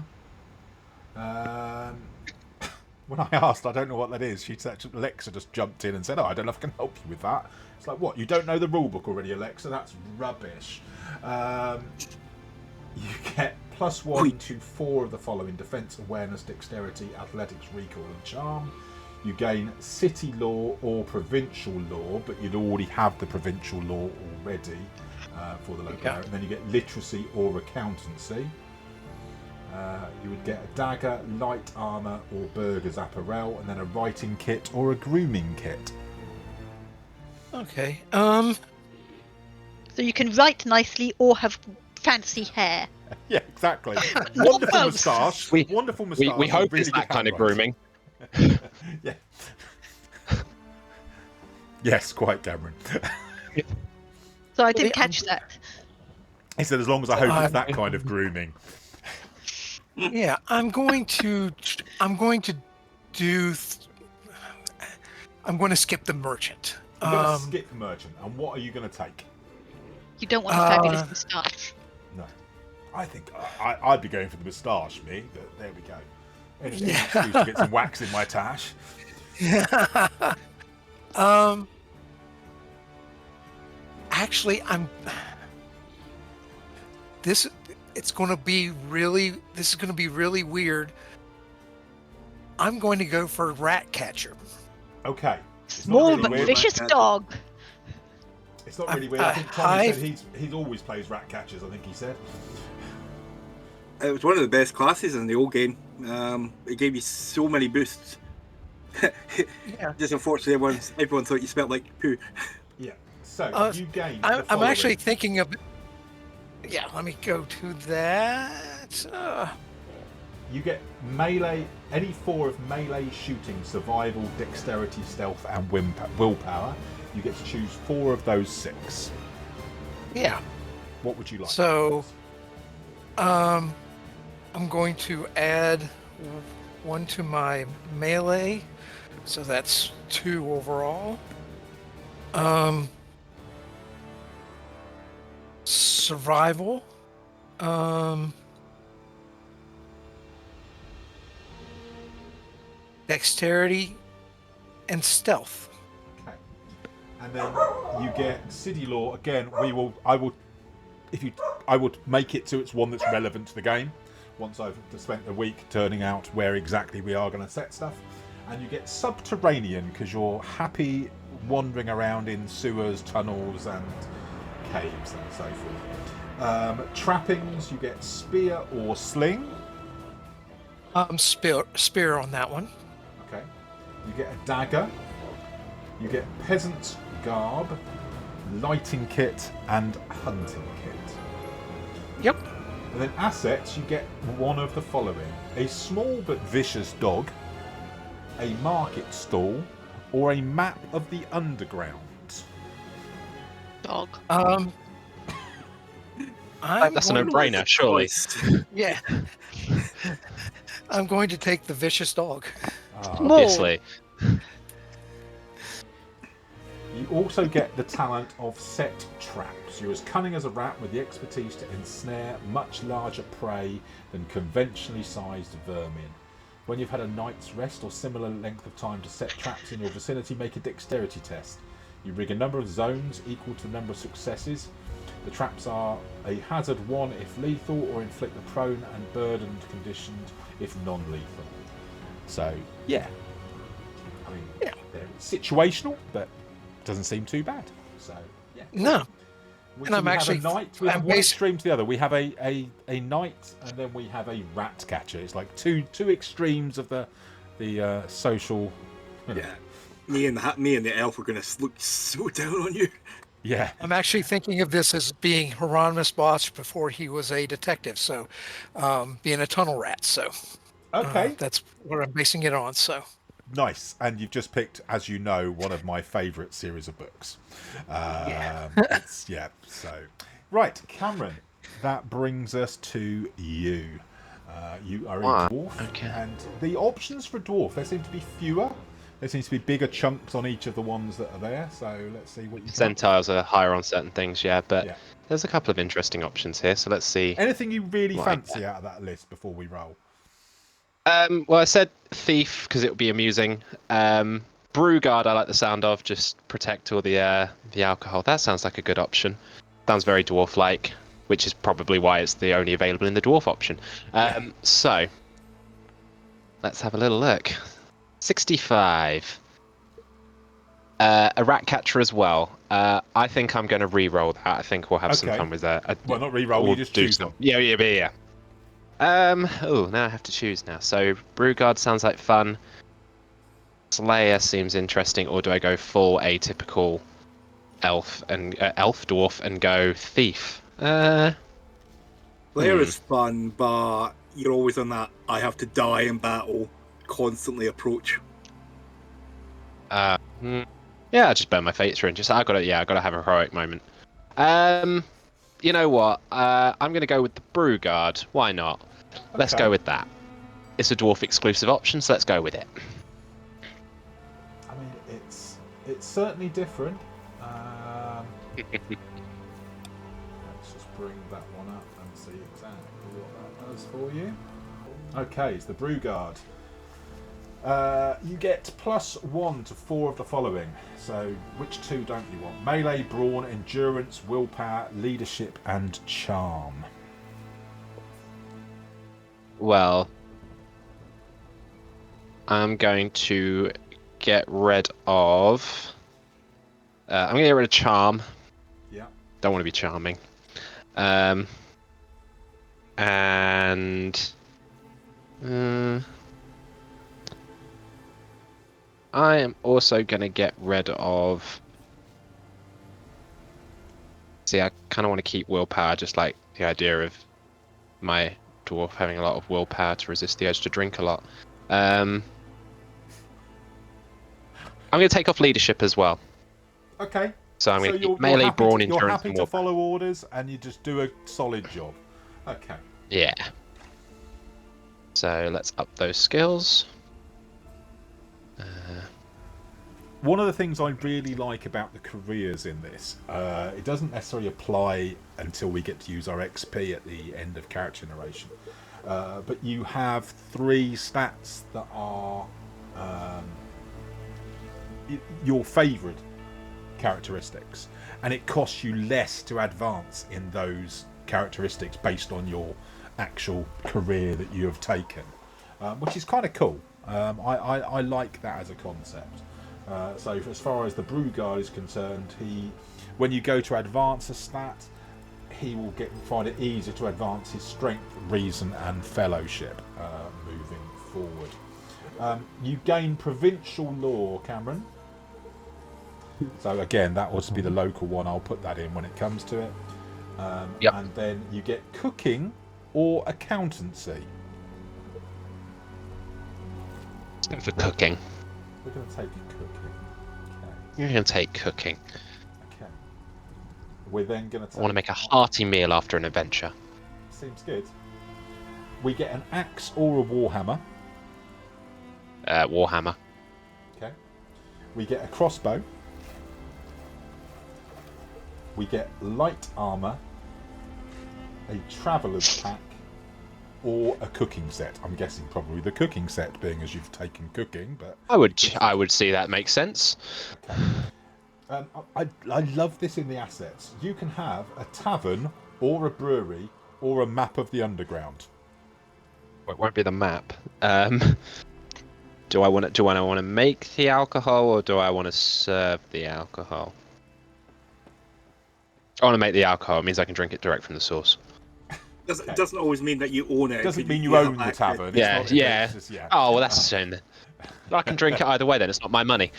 When I asked, I don't know what that is, Alexa just jumped in and said, "Oh, I don't know if I can help you with that." It's like, what? You don't know the rule book already, Alexa? That's rubbish. You get +1 to 4 of the following: defense, awareness, dexterity, athletics, recall, and charm. You gain city law or provincial law, but you'd already have the provincial law already for the local area. And then you get literacy or accountancy. You would get a dagger, light armour, or burgher's apparel, and then a writing kit or a grooming kit. Okay. So you can write nicely or have fancy hair. Yeah, exactly. Not Wonderful both. moustache. Wonderful moustache. We and hope really it's that good kind of handwriting. grooming. Yeah. Yes, quite, Cameron. So I didn't catch that. He said, as long as I hope it's that kind of grooming. Yeah, I'm going to skip the merchant. I'm going to skip the merchant. And what are you going to take? You don't want a fabulous moustache. No. I think I'd be going for the moustache, me. But there we go. Any excuse to get some wax in my tash. Actually, this is going to be really weird. I'm going to go for rat catcher. Okay. Small really but weird. vicious dog. It's not really weird. I think Tommy said he's always plays rat catchers. I think he said. It was one of the best classes in the old game. It gave you so many boosts. Just unfortunately, everyone thought you smelled like poo. Yeah. So you gain. I'm actually thinking of. Yeah, let me go to that. You get melee. Any 4 of melee, shooting, survival, dexterity, stealth, and willpower. You get to choose 4 of those 6. Yeah. What would you like? So, I'm going to add 1 to my melee, so that's 2 overall. Survival. Dexterity and stealth. Okay. And then you get city law again. I would make it so it's one that's relevant to the game. Once I've spent a week turning out where exactly we are going to set stuff, and you get subterranean because you're happy wandering around in sewers, tunnels, and caves and so forth. Trappings, you get spear or sling. Spear on that one. Okay. You get a dagger. You get peasant garb, lighting kit, and hunting kit. Yep. And then assets, you get one of the following: a small but vicious dog, a market stall, or a map of the underground. Dog. That's a no-brainer, surely. Yeah. I'm going to take the vicious dog. Obviously. You also get the talent of set traps. You're as cunning as a rat with the expertise to ensnare much larger prey than conventionally sized vermin. When you've had a night's rest or similar length of time to set traps in your vicinity, make a dexterity test. You rig a number of zones equal to the number of successes. The traps are a hazard 1 if lethal, or inflict the prone and burdened conditioned if non-lethal. So, yeah. I mean, they're situational, but doesn't seem too bad. So, yeah. No. And I'm actually... We have one extreme to the other. We have a knight, and then we have a rat catcher. It's like two extremes of the social... Yeah. Me and the elf are going to look so down on you. Yeah. I'm actually thinking of this as being Hieronymus Bosch before he was a detective, so being a tunnel rat. So okay, that's what I'm basing it on. So nice, and you've just picked, as you know, one of my favourite series of books. So right, Cameron, that brings us to you. You are a dwarf, okay. And the options for dwarf, there seem to be fewer. There seems to be bigger chunks on each of the ones that are there, so let's see what you Percentiles are higher on certain things, but there's a couple of interesting options here, so let's see. Anything you really fancy out of that list before we roll? Well, I said thief because it would be amusing. Brewguard I like the sound of, just protect all the alcohol. That sounds like a good option. Sounds very dwarf-like, which is probably why it's the only available in the dwarf option. So, let's have a little look. 65. A rat catcher as well. I think I'm going to re-roll that. I think we'll have some fun with that. Well, not re-roll, you just choose them. Yeah. Now I have to choose now. So, Brewguard sounds like fun. Slayer seems interesting, or do I go full atypical elf dwarf and go thief? Slayer is fun, but you're always on that I have to die in battle constantly approach. I just burn my fate through and I gotta have a heroic moment. You know what? I'm gonna go with the Brewguard. Why not? Let's go with that. It's a dwarf exclusive option, so let's go with it. I mean, it's certainly different. Let's just bring that one up and see exactly what that does for you. Okay, it's the Brewguard. You get +1 to 4 of the following. So, which 2 don't you want? Melee, brawn, endurance, willpower, leadership, and charm. Well, I'm going to get rid of. I'm going to get rid of charm. Yeah. Don't want to be charming. And I am also going to get rid of. See, I kind of want to keep willpower, just like the idea of my dwarf having a lot of willpower to resist the urge to drink a lot. I'm going to take off leadership as well. Okay. So I'm going to you're, keep melee, brawn, you're endurance, happy and to willpower. follow orders, and you just do a solid job. Okay. Yeah. So let's up those skills. One of the things I really like about the careers in this, it doesn't necessarily apply until we get to use our XP at the end of character generation, but you have 3 stats that are your favourite characteristics, and it costs you less to advance in those characteristics based on your actual career that you have taken, which is kind of cool. I like that as a concept. So as far as the Brewguard is concerned, when you go to advance a stat, he will find it easier to advance his strength, reason, and fellowship moving forward. You gain provincial law, Cameron. So again, that ought to be the local one. I'll put that in when it comes to it. Yep. And then you get cooking or accountancy. Let's go for cooking. We're going to take cooking. You're going to take cooking. Okay. We're then going to take... I want to make a hearty meal after an adventure. Seems good. We get an axe or a warhammer. Warhammer. Okay. We get a crossbow. We get light armour, a traveller's pack, or a cooking set. I'm guessing probably the cooking set, being as you've taken cooking. But I would see that makes sense. Okay. I love this in the assets. You can have a tavern or a brewery or a map of the underground. It won't be the map. Do I want to make the alcohol, or do I want to serve the alcohol? I want to make the alcohol. It means I can drink it direct from the source. It doesn't always mean that you own it. Doesn't mean you own the tavern. It's Yeah, not, yeah. it's just, Oh, well, that's a shame then. I can drink it either way then. It's not my money.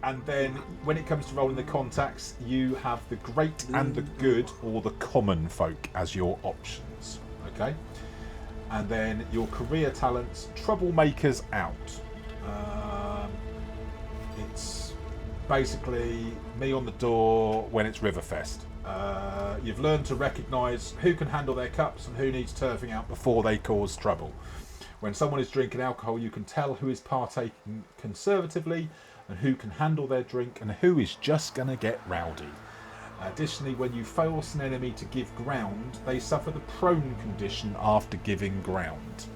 And then when it comes to rolling the contacts, you have the great and the good, or the common folk as your options. Okay. And then your career talents, troublemakers out. It's basically me on the door when it's Riverfest. You've learned to recognise who can handle their cups and who needs turfing out before they cause trouble. When someone is drinking alcohol, you can tell who is partaking conservatively and who can handle their drink and who is just going to get rowdy. Additionally, when you force an enemy to give ground, they suffer the prone condition after giving ground,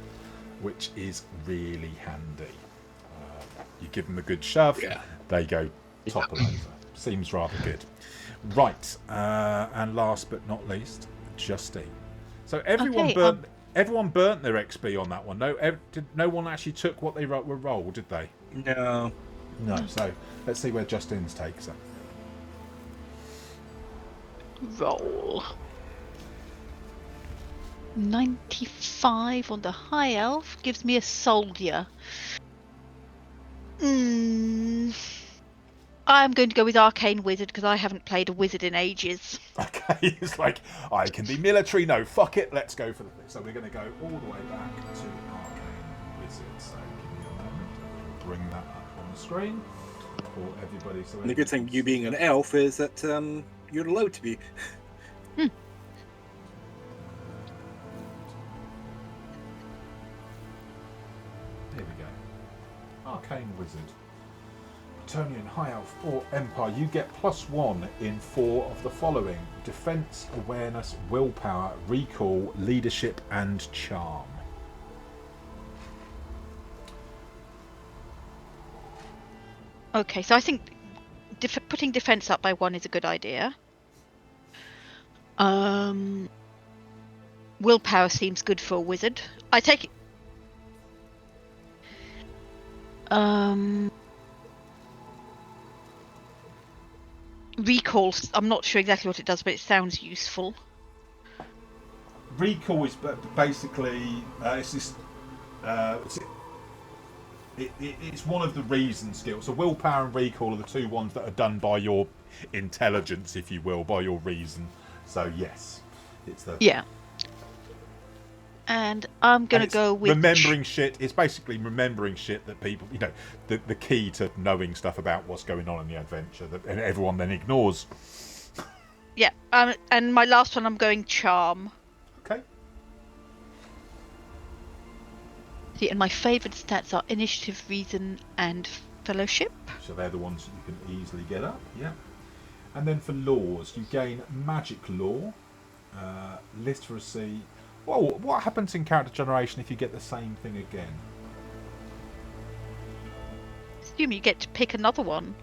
which is really handy. You give them a good shove, they go topple over. Seems rather good. Right, and last but not least, Justine. So everyone burnt their XP on that one. No one actually took what they were rolled, did they? No. No. So let's see where Justine's takes her. Roll. 95 on the high elf gives me a soldier. I'm going to go with arcane wizard because I haven't played a wizard in ages. Okay, it's like, I can be military. No, fuck it. Let's go for the thing. So we're going to go all the way back to arcane wizard. So give me a moment. Bring that up on the screen for everybody. So And the good thing, you being an elf, is that you're allowed to be. Here we go. Arcane wizard. Kryptonian, High Elf, or Empire, you get +1 in 4 of the following: Defense, Awareness, Willpower, Recall, Leadership, and Charm. Okay, so I think putting defense up by 1 is a good idea. Willpower seems good for a wizard. I take it. Recall, I'm not sure exactly what it does, but it sounds useful. Recall is basically it's one of the reason skills. So willpower and recall are the 2 ones that are done by your intelligence, if you will, by your reason. So yes, it's the And I'm gonna go with remembering shit. It's basically remembering shit that people, the key to knowing stuff about what's going on in the adventure that everyone then ignores. Yeah, and my last one, I'm going charm. Okay. See, and my favourite stats are initiative, reason, and fellowship. So they're the ones that you can easily get up. Yeah. And then for laws, you gain magic law, literacy. Well, what happens in character generation if you get the same thing again? Assume you get to pick another one.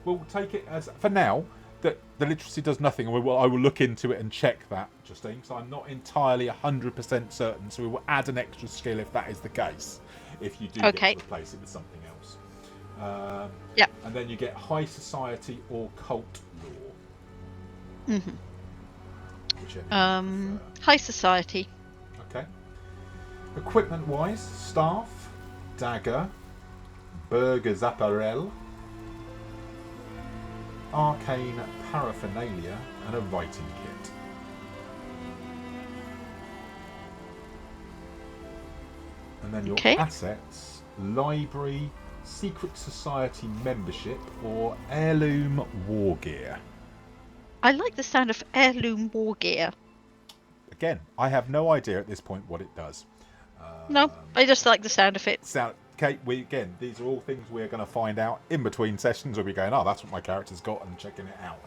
We'll take it as, for now, that the literacy does nothing, and I will look into it and check that, Justine. So I'm not entirely 100% certain. So we will add an extra skill if that is the case. If you do get to replace it with something else. Yep. And then you get high society or cult law. Mm-hmm. Whichever high society. Okay. Equipment-wise, staff, dagger, burger's apparel, arcane paraphernalia, and a writing kit. And then your assets: library, secret society membership, or heirloom war gear. I like the sound of heirloom war gear. Again, I have no idea at this point what it does. No, I just like the sound of it. Kate, these are all things we're going to find out in between sessions. We'll be going, oh, that's what my character's got, and checking it out.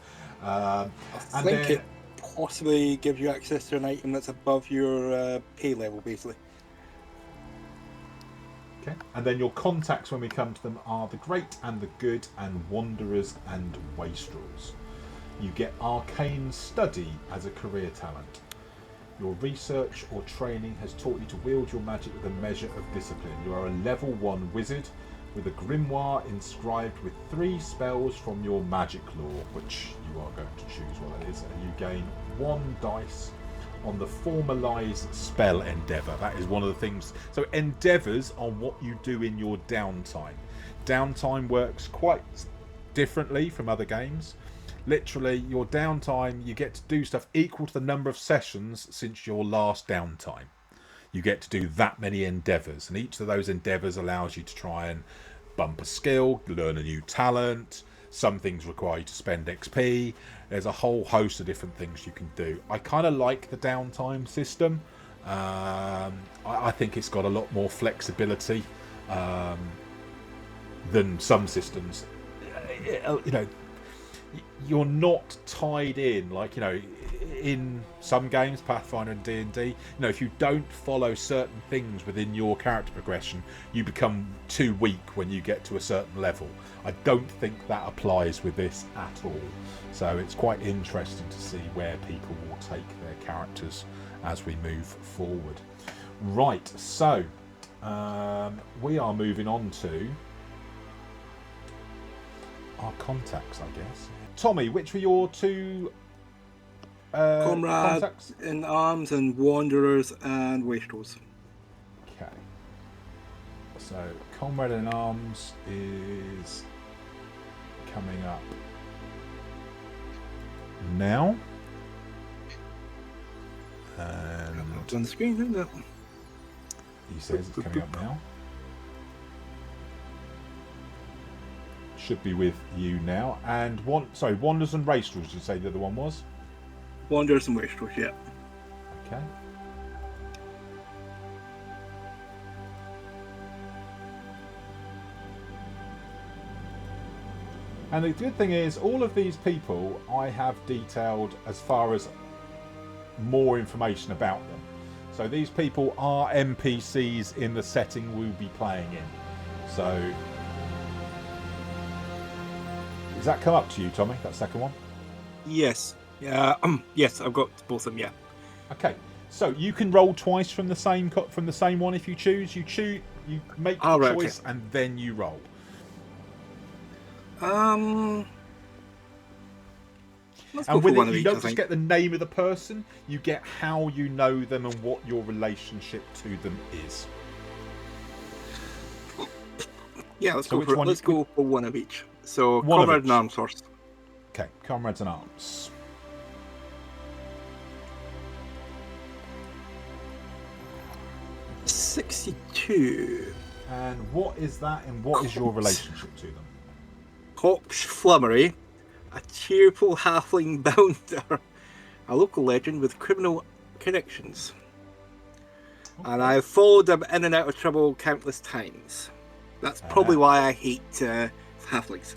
I think it possibly gives you access to an item that's above your pay level, basically. Okay. And then your contacts, when we come to them, are the great and the good, and wanderers and wastrels. You get arcane study as a career talent. Your research or training has taught you to wield your magic with a measure of discipline. You are a level 1 wizard with a grimoire inscribed with 3 spells from your magic lore, which you are going to choose what it is, and you gain 1 dice on the formalized spell endeavor. That is one of the things. So endeavors are what you do in your downtime. Downtime works quite differently from other games. Literally, your downtime, you get to do stuff equal to the number of sessions since your last downtime. You get to do that many endeavours, and each of those endeavours allows you to try and bump a skill, learn a new talent. Some things require you to spend XP. There's a whole host of different things you can do. I kind of like the downtime system. I think it's got a lot more flexibility than some systems. You're not tied in, like, in some games, Pathfinder and D&D, if you don't follow certain things within your character progression, you become too weak when you get to a certain level. I don't think that applies with this at all. So it's quite interesting to see where people will take their characters as we move forward. Right, so we are moving on to our contacts, I guess. Tommy, which were your 2 Comrade contacts? in Arms and Wanderers and Wastrels. Okay. So, Comrade in Arms is coming up now. And It's on the screen, isn't it? he says it's coming up now. Should be with you now. And Wanderers and Wastrels, did you say the other one was? Wanderers and Wastrels, yeah. Okay. And the good thing is, all of these people I have detailed as far as more information about them. So these people are NPCs in the setting we'll be playing in. So, does that come up to you, Tommy? That second one? Yes. Yeah. Yes, I've got both of them. Yeah. Okay. So you can roll twice from the same one if you choose. You make your right, choice okay. and then you roll. Let's And go for with one it, of you each, don't I just think. get the name of the person, you get how you know them and what your relationship to them is. Yeah, let's So go which for it. one Let's you- go for one of each. So, One of Comrade in each. Arms first. Okay, Comrades in Arms. $62. And what is that and what is your relationship to them? Hawk's Flummery, a cheerful halfling bounder, a local legend with criminal connections. And I've followed him in and out of trouble countless times. That's probably why I hate halflings.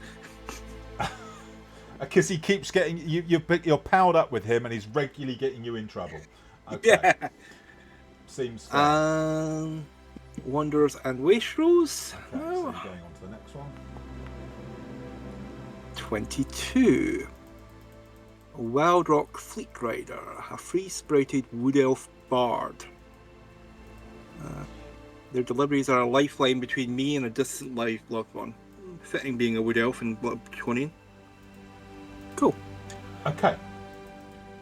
Because he keeps getting you're powered up with him and he's regularly getting you in trouble. Okay. Yeah. Seems fair. Wanderers and Wastrels. Okay, so you're going on to the next one. 22. A Wild Rock Fleet Rider, a free-spirited wood elf bard. Their deliveries are a lifeline between me and a distant loved one. Fitting being a wood elf and Bloodtonian. Cool. Okay.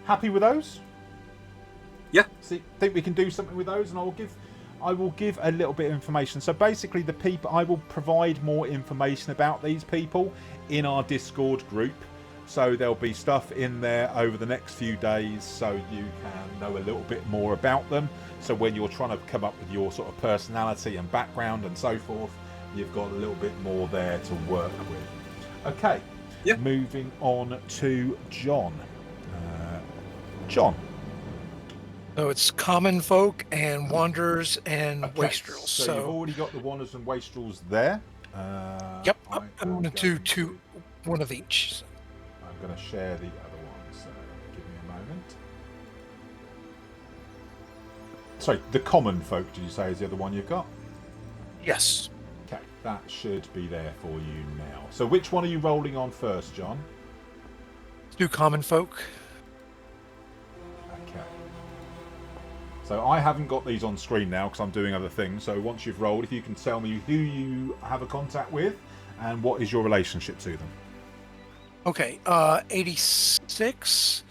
Happy with those? Yeah. See, think we can do something with those, and I will give a little bit of information. So basically, the people I will provide more information about these people in our Discord group. So there'll be stuff in there over the next few days, so you can know a little bit more about them. So when you're trying to come up with your sort of personality and background and so forth, you've got a little bit more there to work with. Okay. Yeah. Moving on to John. John. So it's common folk and wanderers and Okay, wastrels. So you've already got the wanderers and wastrels there. Yep, I'm I'm going to do one of each. So. I'm going to share the other one, so give me a moment. Sorry, the common folk, did you say, is the other one you've got? Yes. Okay, that should be there for you now. So which one are you rolling on first, John? Let's do common folk. Okay. So I haven't got these on screen now because I'm doing other things. So once you've rolled, if you can tell me who you have a contact with and what is your relationship to them. Okay, 86.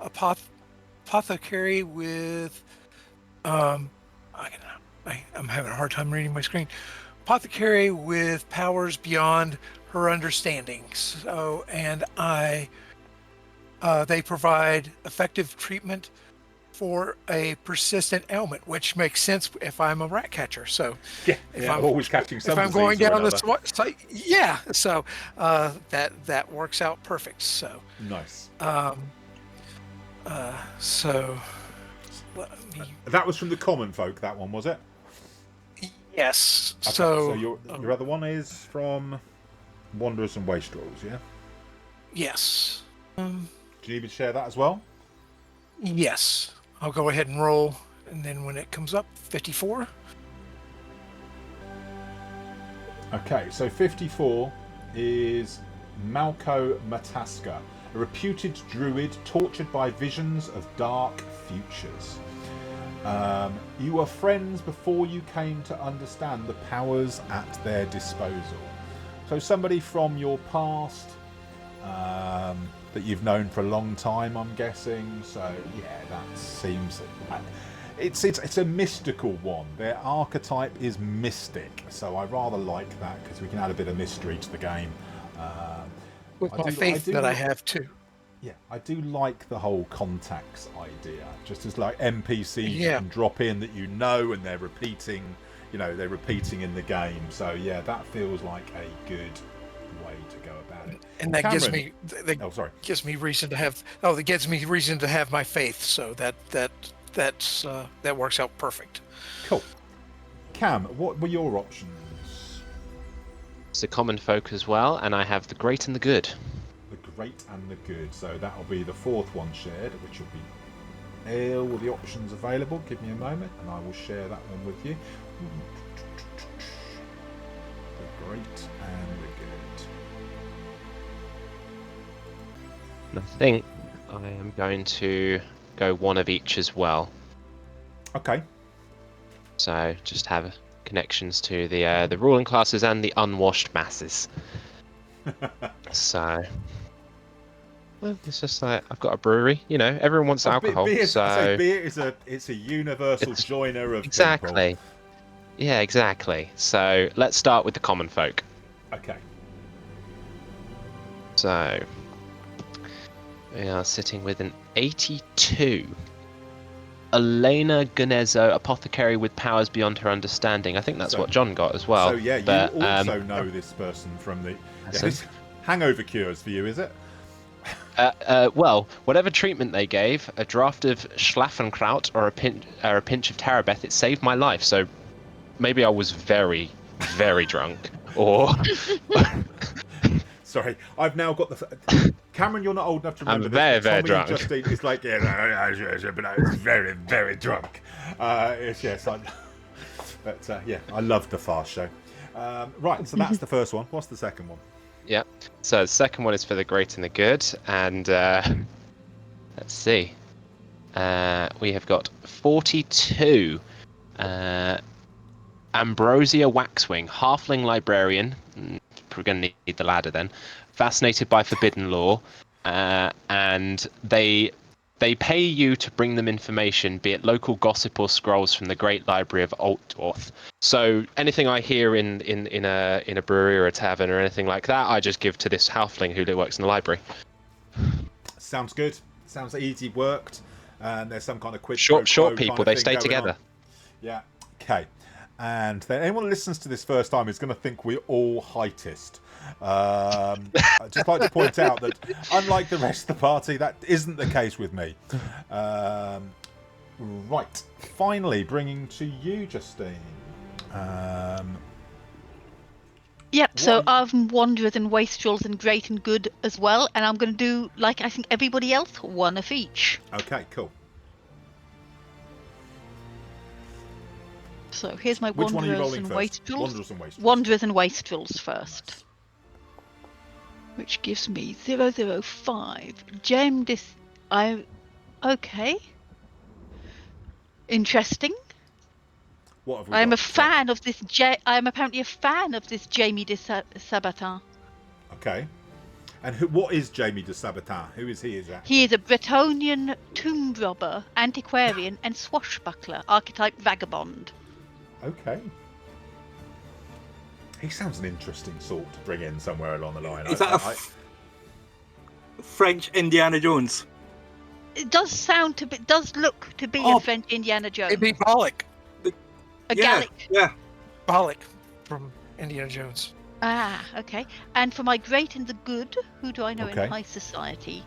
Apothecary with I'm having a hard time reading my screen. Apothecary with powers beyond her understanding. So, and they provide effective treatment for a persistent ailment, which makes sense if I'm a rat catcher. So, Yeah, if I'm always catching some if I'm disease going or down another. the site, yeah. So that works out perfect. So. Nice. So let me. That was from the common folk, that one, was it? Yes. Okay, So your other one is from Wanderers and Wastrels, yeah? yes. Do you need me to share that as well? Yes. I'll go ahead and roll, and then when it comes up, 54. Okay, so 54 is Malco Mataska, a reputed druid tortured by visions of dark futures. You were friends before you came to understand the powers at their disposal. So somebody from your past that you've known for a long time, I'm guessing. So yeah, that seems... It's a mystical one. Their archetype is mystic, so I rather like that because we can add a bit of mystery to the game. With my faith that I have too. Yeah, I do like the whole contacts idea. Just as like NPCs you Yeah. can drop in that you know and they're repeating, they're repeating in the game. So yeah, that feels like a good way to go about it. And that gives me Oh, sorry. gives me reason to have that gives me reason to have my faith. So that works out perfect. Cool. Cam, what were your options? It's a common folk as well, and I have the great and the good. The great and the good. So that'll be the fourth one shared, which will be all the options available. Give me a moment, and I will share that one with you. The great and the good. And I think I am going to go one of each as well. Okay. So just have connections to the ruling classes and the unwashed masses. So, well, it's just like I've got a brewery. You know, everyone wants alcohol. Beer, so beer is a universal joiner of exactly. people. Yeah, exactly. So let's start with the common folk. Okay. So we are sitting with an 82. Elena Gunezzo, apothecary with powers beyond her understanding. I think that's what John got as well. So yeah, you also know this person from the hangover cures for you, is it? Well, whatever treatment they gave, a draft of Schlaffenkraut or a pinch of Tarabeth, it saved my life. So maybe I was very, very drunk, or sorry, I've now got the. Cameron, you're not old enough to remember I'm this. very, But very Tommy drunk. And Justine, it's like, yeah, but I was very, very drunk. Yeah, I loved the Fast Show. Right, so that's the first one. What's the second one? Yeah. So the second one is for the great and the good, and let's see. We have got 42. Ambrosia Waxwing, halfling librarian. We're going to need the ladder then. Fascinated by forbidden lore, and they pay you to bring them information, be it local gossip or scrolls from the Great Library of Altdorf. So anything I hear in a brewery or a tavern or anything like that, I just give to this halfling who works in the library. Sounds good. Sounds easy worked. And there's some kind of quid Short pro quo people, kind of they thing stay going together. on. Yeah. Okay. And then anyone who listens to this first time is going to think we're all heightist. I'd just like to point out that unlike the rest of the party, that isn't the case with me. Right. Finally, bringing to you, Justine. Yep, so I've Wanderers and Wastrels and Great and Good as well, and I'm going to do, like I think everybody else, one of each. Okay, cool. So here's my Which one are you Wanderers rolling and first? Wastrels. Wanderers and Wastrels. Wanderers and Wastrels first. Which gives me 005. Okay. Interesting. What have we I'm got? a fan of this. I'm apparently a fan of this Jamie de Sabatin. Okay. And what is Jamie de Sabatin? Who is he? He is a Bretonian tomb robber, antiquarian, and swashbuckler, archetype vagabond. Okay. He sounds an interesting sort to bring in somewhere along the line. Is that French Indiana Jones? It does look to be a French Indiana Jones. It'd be Bollock. A Gallic. Yeah. Bollock from Indiana Jones. Ah, okay. And for my great and the good, who do I know in high society?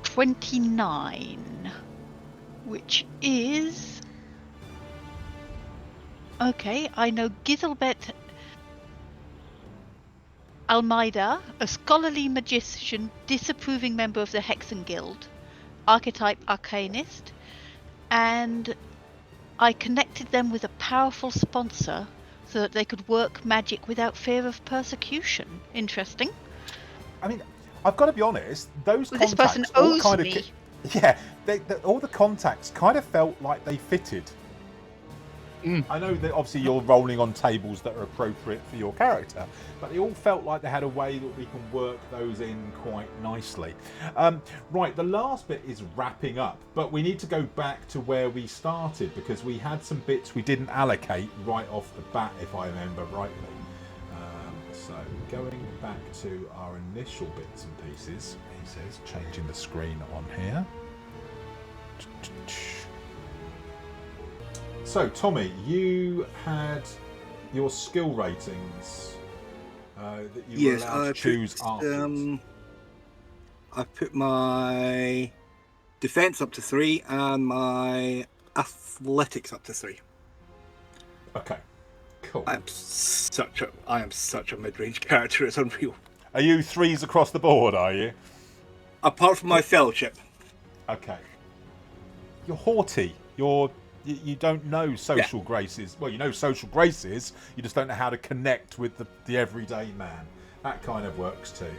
29, which is... Okay, I know Giselbert Almeida, a scholarly magician, disapproving member of the Hexen Guild, archetype arcanist, and I connected them with a powerful sponsor so that they could work magic without fear of persecution. Interesting. I mean, I've got to be honest, those contacts this person all owes kind me. all the contacts kind of felt like they fitted. I know that obviously you're rolling on tables that are appropriate for your character, but they all felt like they had a way that we can work those in quite nicely. Right, the last bit is wrapping up, but we need to go back to where we started because we had some bits we didn't allocate right off the bat, if I remember rightly. So going back to our initial bits and pieces, he says, changing the screen on here. So, Tommy, you had your skill ratings that you were allowed to choose afterwards. I put my defense up to 3 and my athletics up to 3. Okay. Cool. I am such a mid-range character. It's unreal. Are you 3s across the board? Are you? Apart from my fellowship. Okay. You're haughty. You don't know social graces. Well, you know social graces. You just don't know how to connect with the everyday man. That kind of works too.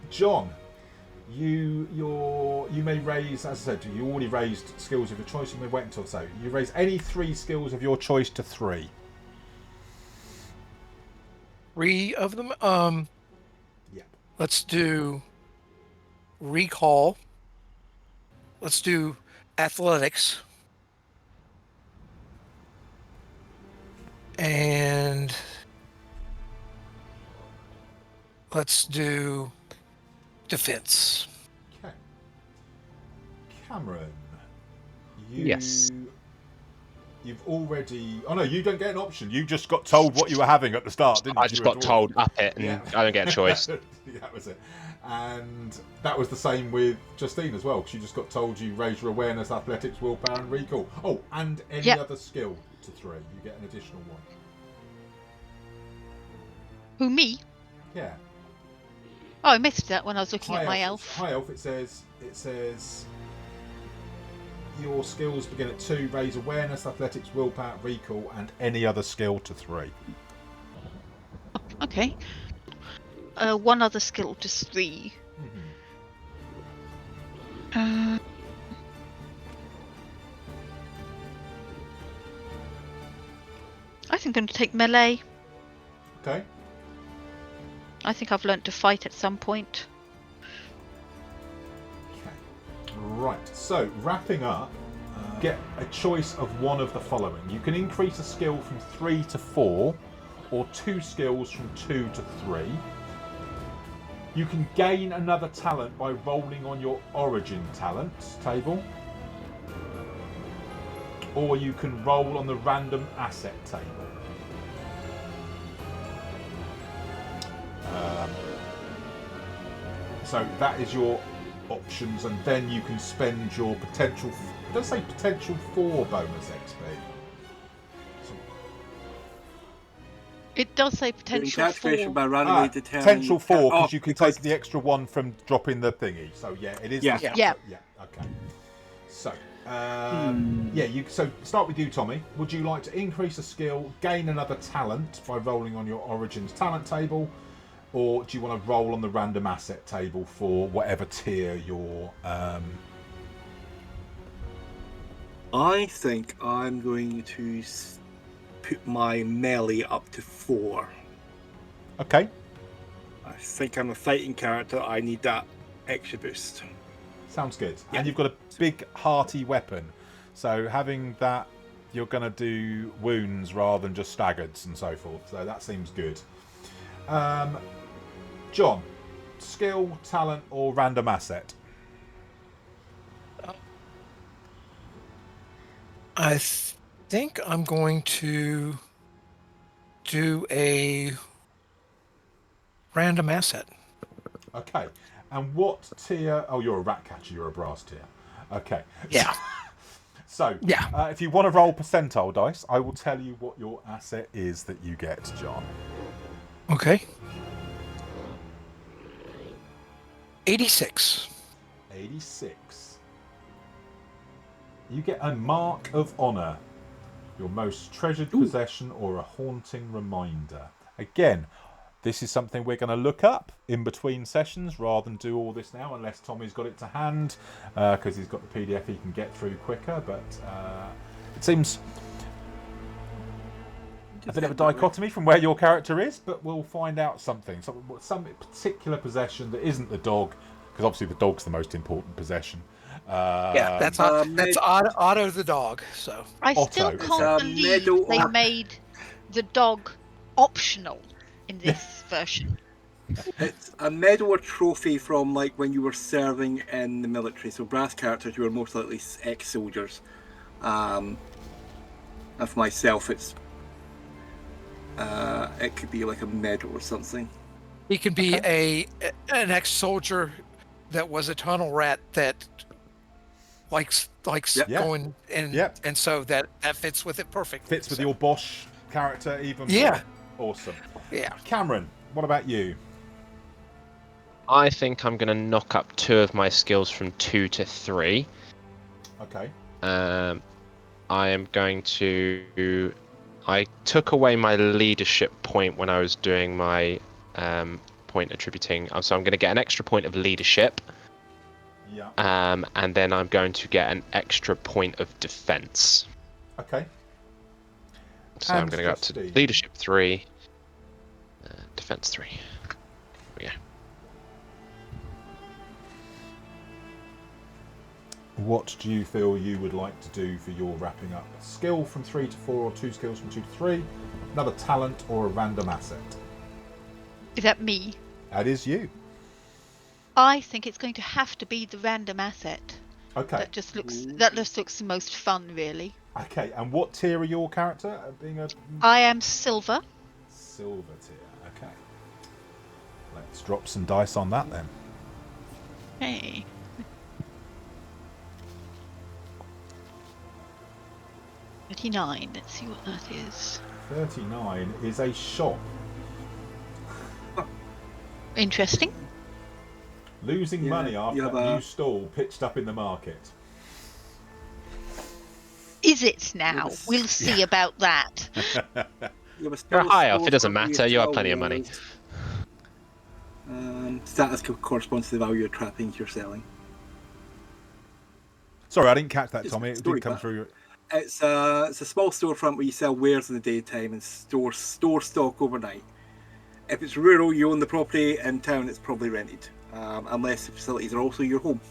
John, you may raise, as I said, you already raised skills of your choice. You may wait until so. You raise any 3 skills of your choice to 3. 3 of them. Yeah. Let's do recall. Let's do athletics. And let's do defense. Okay. Cameron, Yes. You've already... Oh, no, you don't get an option. You just got told what you were having at the start, didn't you? I just got told up it, and I don't get a choice. Yeah, that was it. And that was the same with Justine as well, because you just got told you raise your awareness, athletics, willpower, and recall. Oh, and any other skill to 3. You get an additional one. Who, me? Yeah. Oh, I missed that when I was looking at my elf. High elf, it says your skills begin at 2, raise awareness, athletics, willpower, recall, and any other skill to 3. Okay. One other skill to 3. Mm-hmm. I think I'm going to take melee. Okay. I think I've learnt to fight at some point. Okay. Right. So, wrapping up, get a choice of one of the following. You can increase a skill from 3 to 4, or 2 skills from 2 to 3. You can gain another talent by rolling on your origin talents table. Or you can roll on the random asset table. So that is your options, and then you can spend your potential... It does say potential 4 bonus XP. It does say potential 4. By randomly determining... Potential 4, because you can take the extra 1 from dropping the thingy. So yeah, it is... Yeah. Okay. So, so start with you, Tommy. Would you like to increase a skill, gain another talent by rolling on your Origins talent table, or do you want to roll on the random asset table for whatever tier you're... I think I'm going to put my melee up to 4. Okay. I think I'm a fighting character. I need that extra boost. Sounds good. Yeah. And you've got a big, hearty weapon. So having that, you're going to do wounds rather than just staggards and so forth. So that seems good. John, skill, talent, or random asset? I think I'm going to do a random asset. Okay. And what tier... Oh, you're a rat catcher. You're a brass tier. Okay. Yeah. So, Yeah. If you want to roll percentile dice, I will tell you what your asset is that you get, John. Okay. 86. 86. You get a mark of honor, your most treasured possession, or a haunting reminder. Again, this is something we're going to look up in between sessions rather than do all this now, unless Tommy's got it to hand, because he's got the PDF he can get through quicker. But it seems a bit of a dichotomy from where your character is, but we'll find out something. Some particular possession that isn't the dog, because obviously the dog's the most important possession. That's Otto the dog. So I still Otto. can't believe they made the dog optional in this version. It's a medal or trophy from like when you were serving in the military. So brass characters, you were most likely ex-soldiers. And for myself, it could be like a medal or something. he could be an ex-soldier that was a tunnel rat that likes Yep. going and Yep. and so that fits with it perfectly. Fits with So, your Bosch character even Yeah. more. Awesome. Yeah. Cameron, what about you? I think I'm going to knock up 2 of my skills from 2 to 3. Okay. I am going to. I took away my leadership point when I was doing my point attributing. So I'm going to get an extra point of leadership. Yeah. And then I'm going to get an extra point of defense. Okay. So I'm going to go up to Justine. leadership 3, defense 3. There we go. What do you feel you would like to do for your wrapping up? Skill from 3 to 4, or 2 skills from 2 to 3, another talent, or a random asset? Is that me? That is you. I think it's going to have to be the random asset. Okay. That just looks the most fun, really. Okay, and what tier are your character? Being a I am silver. silver tier. Okay. Let's drop some dice on that then. Hey. $39. Let's see what that is. 39 is a shop. Interesting. Losing Yeah, money after you have that a- new stall pitched up in the market. Is it now? Yes. We'll see about that. You have a You're a high elf, spell it doesn't slot where matter, you have tell plenty of money. was, status corresponds to the value of trappings you're selling. Sorry, I didn't catch that, It's Tommy. It story didn't come back. through. It's a small storefront where you sell wares in the daytime and store stock overnight. If it's rural, you own the property. In town, it's probably rented, unless the facilities are also your home.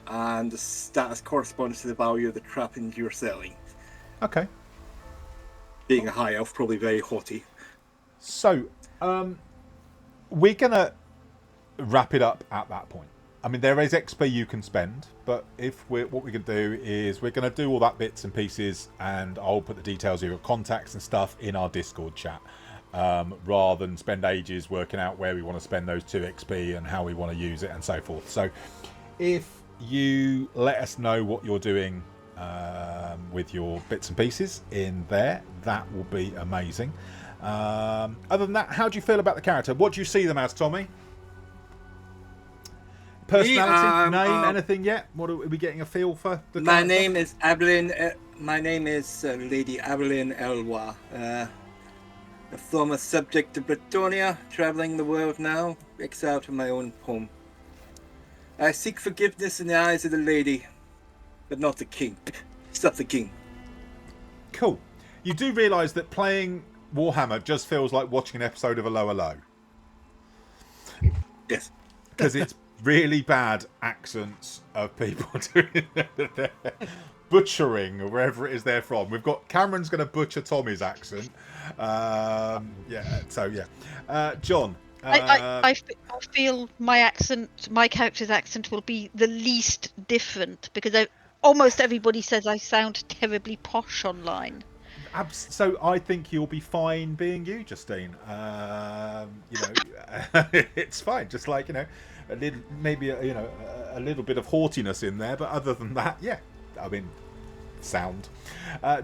And the status corresponds to the value of the trappings you're selling. Okay. Being a high elf, probably very haughty. So, we're going to wrap it up at that point. I mean, there is XP you can spend, but what we can do is we're going to do all that bits and pieces, and I'll put the details of your contacts and stuff in our Discord chat, rather than spend ages working out where we want to spend those 2 XP and how we want to use it and so forth. So, if you let us know what you're doing with your bits and pieces in there, that will be amazing. Other than that, how do you feel about the character? What do you see them as, Tommy? Personality, name, anything yet? What are we getting a feel for? The My character? name is Evelyn. My name is Lady Evelyn Elwa. A former subject of Bretonia, traveling the world now, exiled from my own home. I seek forgiveness in the eyes of the lady, but not the king. Stop the king. Cool. You do realise that playing Warhammer just feels like watching an episode of A Lower Low. Yes. Because it's really bad accents of people doing their butchering or wherever it is they're from. We've got Cameron's going to butcher Tommy's accent. John. I feel my character's accent will be the least different because almost everybody says I sound terribly posh online. So I think you'll be fine being you, Justine. It's fine. Just like, a little, maybe a little bit of haughtiness in there, but other than that, yeah. I mean, sound.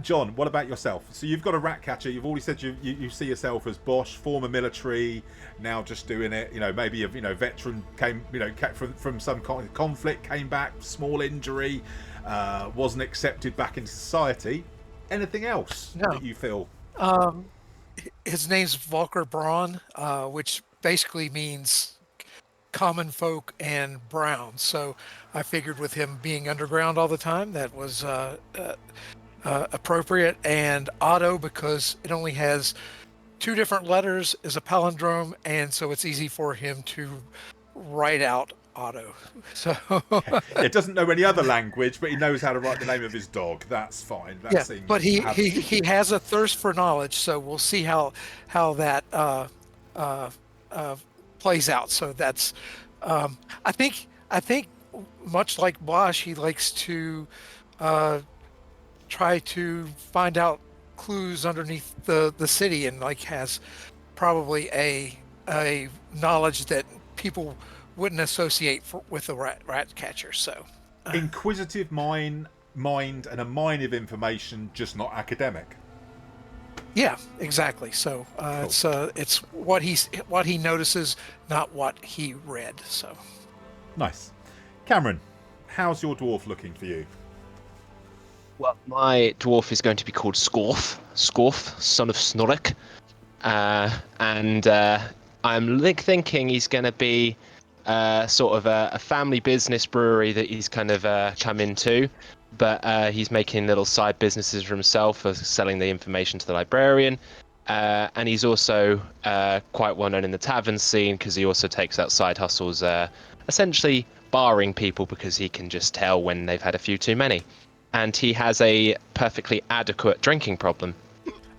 John, what about yourself? So you've got a rat catcher. You've already said you see yourself as Bosch, former military, now just doing it. Maybe a veteran came from some kind of conflict, came back, small injury, wasn't accepted back into society. Anything else that you feel? His name's Volker Braun, which basically means common folk and brown. So I figured with him being underground all the time, that was appropriate. And Otto, because it only has 2 different letters, is a palindrome, and so it's easy for him to write out Otto. So It doesn't know any other language, but he knows how to write the name of his dog. That's fine. That seems but he has a thirst for knowledge, so we'll see how that plays out. So that's I think much like Bosch, he likes to try to find out clues underneath the city, and has probably a knowledge that people wouldn't associate with a rat catcher. So inquisitive mind and a mine of information, just not academic. Yeah, exactly. So it's what he notices, not what he read. So Nice. Cameron, how's your dwarf looking for you? Well, my dwarf is going to be called Scorf, son of Snorrick. And I'm thinking he's going to be sort of a family business brewery that he's kind of come into. But he's making little side businesses for himself, selling the information to the librarian. And he's also quite well known in the tavern scene because he also takes out side hustles, essentially barring people because he can just tell when they've had a few too many. And he has a perfectly adequate drinking problem.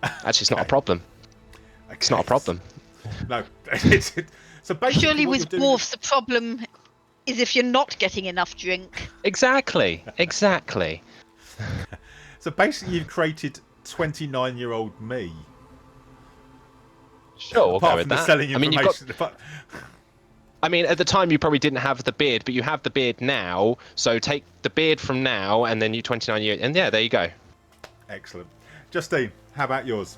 Actually, it's not a problem. It's not a problem. No. So basically, Surely what with you're doing dwarfs, the problem is if you're not getting enough drink. Exactly. So basically, you've created 29-year-old me. Sure, we'll Apart go with from the that. selling I mean, information. I mean, at the time you probably didn't have the beard, but you have the beard now. So take the beard from now, and then you 29 years, and yeah, there you go. Excellent. Justine, how about yours?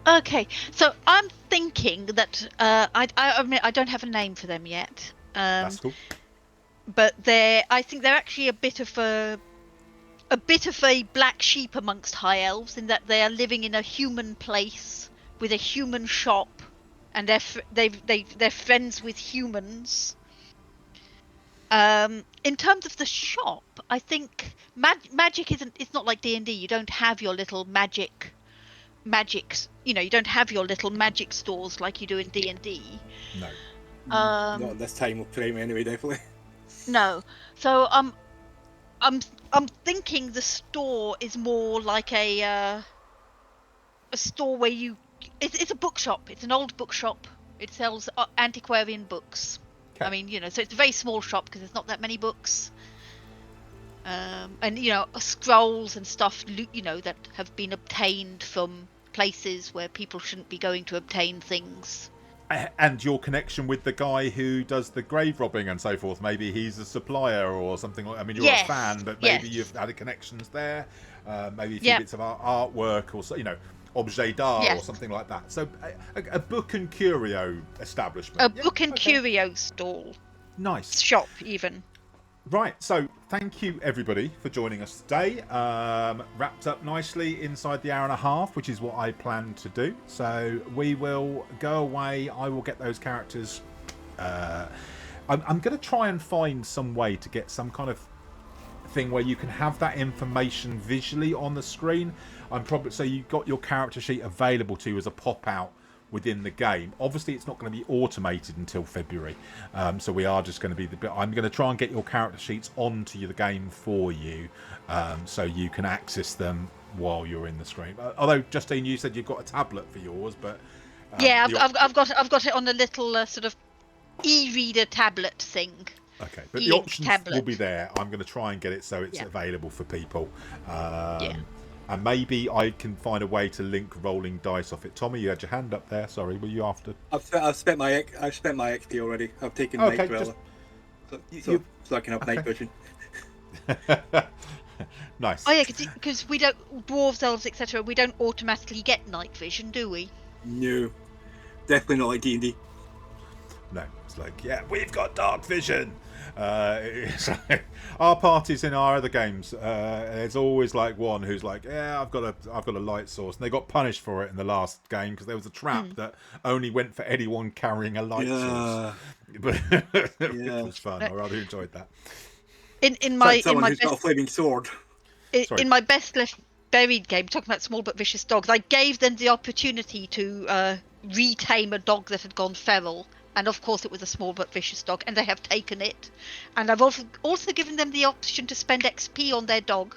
Okay, so I'm thinking that I admit I don't have a name for them yet. That's cool. But I think they're actually a bit of a black sheep amongst high elves in that they are living in a human place with a human shop, and they're friends with humans. In terms of the shop, I think magic isn't. It's not like D&D. You don't have your little magics. You don't have your little magic stores like you do in D&D. No. Not at this time of frame anyway, definitely. No. So I'm thinking the store is more like a store where it's a bookshop. It's an old bookshop. It sells antiquarian books. Okay. I mean, so it's a very small shop because there's not that many books. And scrolls and stuff, that have been obtained from places where people shouldn't be going to obtain things. And your connection with the guy who does the grave robbing and so forth. Maybe he's a supplier or something. I mean, you're a fan, but maybe you've had connections there. Maybe a few bits of artwork or objet d'art or something like that. So a book and curio establishment. A book and curio stall. Nice. Shop, even. Right, so thank you everybody for joining us today. Wrapped up nicely inside the hour and a half, which is what I planned to do. So we will go away. I will get those characters. I'm going to try and find some way to get some kind of thing where you can have that information visually on the screen. So you've got your character sheet available to you as a pop-out within the game. Obviously it's not going to be automated until February, so we are just going to be I'm going to try and get your character sheets onto the game for you, so you can access them while you're in the screen. Although Justine, you said you've got a tablet for yours, but I've got it on a little sort of e-reader tablet thing. Okay, but the options will be there. I'm going to try and get it so it's available for people. And maybe I can find a way to link rolling dice off it. Tommy, you had your hand up there. Sorry, were you after? I've spent my XP already. I've taken Night Dweller, so I can have night vision. Nice. Oh yeah, because we don't dwarves, elves, etc. We don't automatically get night vision, do we? No, definitely not like D&D. No, it's like we've got dark vision. Our parties in our other games, there's always like one who's like, I've got a light source, and they got punished for it in the last game because there was a trap that only went for anyone carrying a light source. But it was fun. I rather enjoyed that. In my who's got a flaming sword. In my best left buried game, talking about small but vicious dogs, I gave them the opportunity to retame a dog that had gone feral. And of course it was a small but vicious dog, and they have taken it. And I've also given them the option to spend XP on their dog,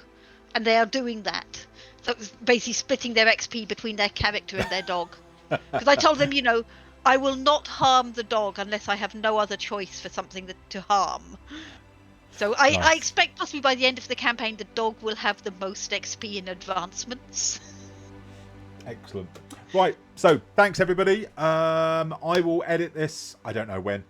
and they are doing that. So it's basically splitting their XP between their character and their dog. Because I told them, I will not harm the dog unless I have no other choice for something to harm. So I expect possibly by the end of the campaign the dog will have the most XP and advancements. Excellent. Right, so thanks everybody. I will edit this. I don't know when.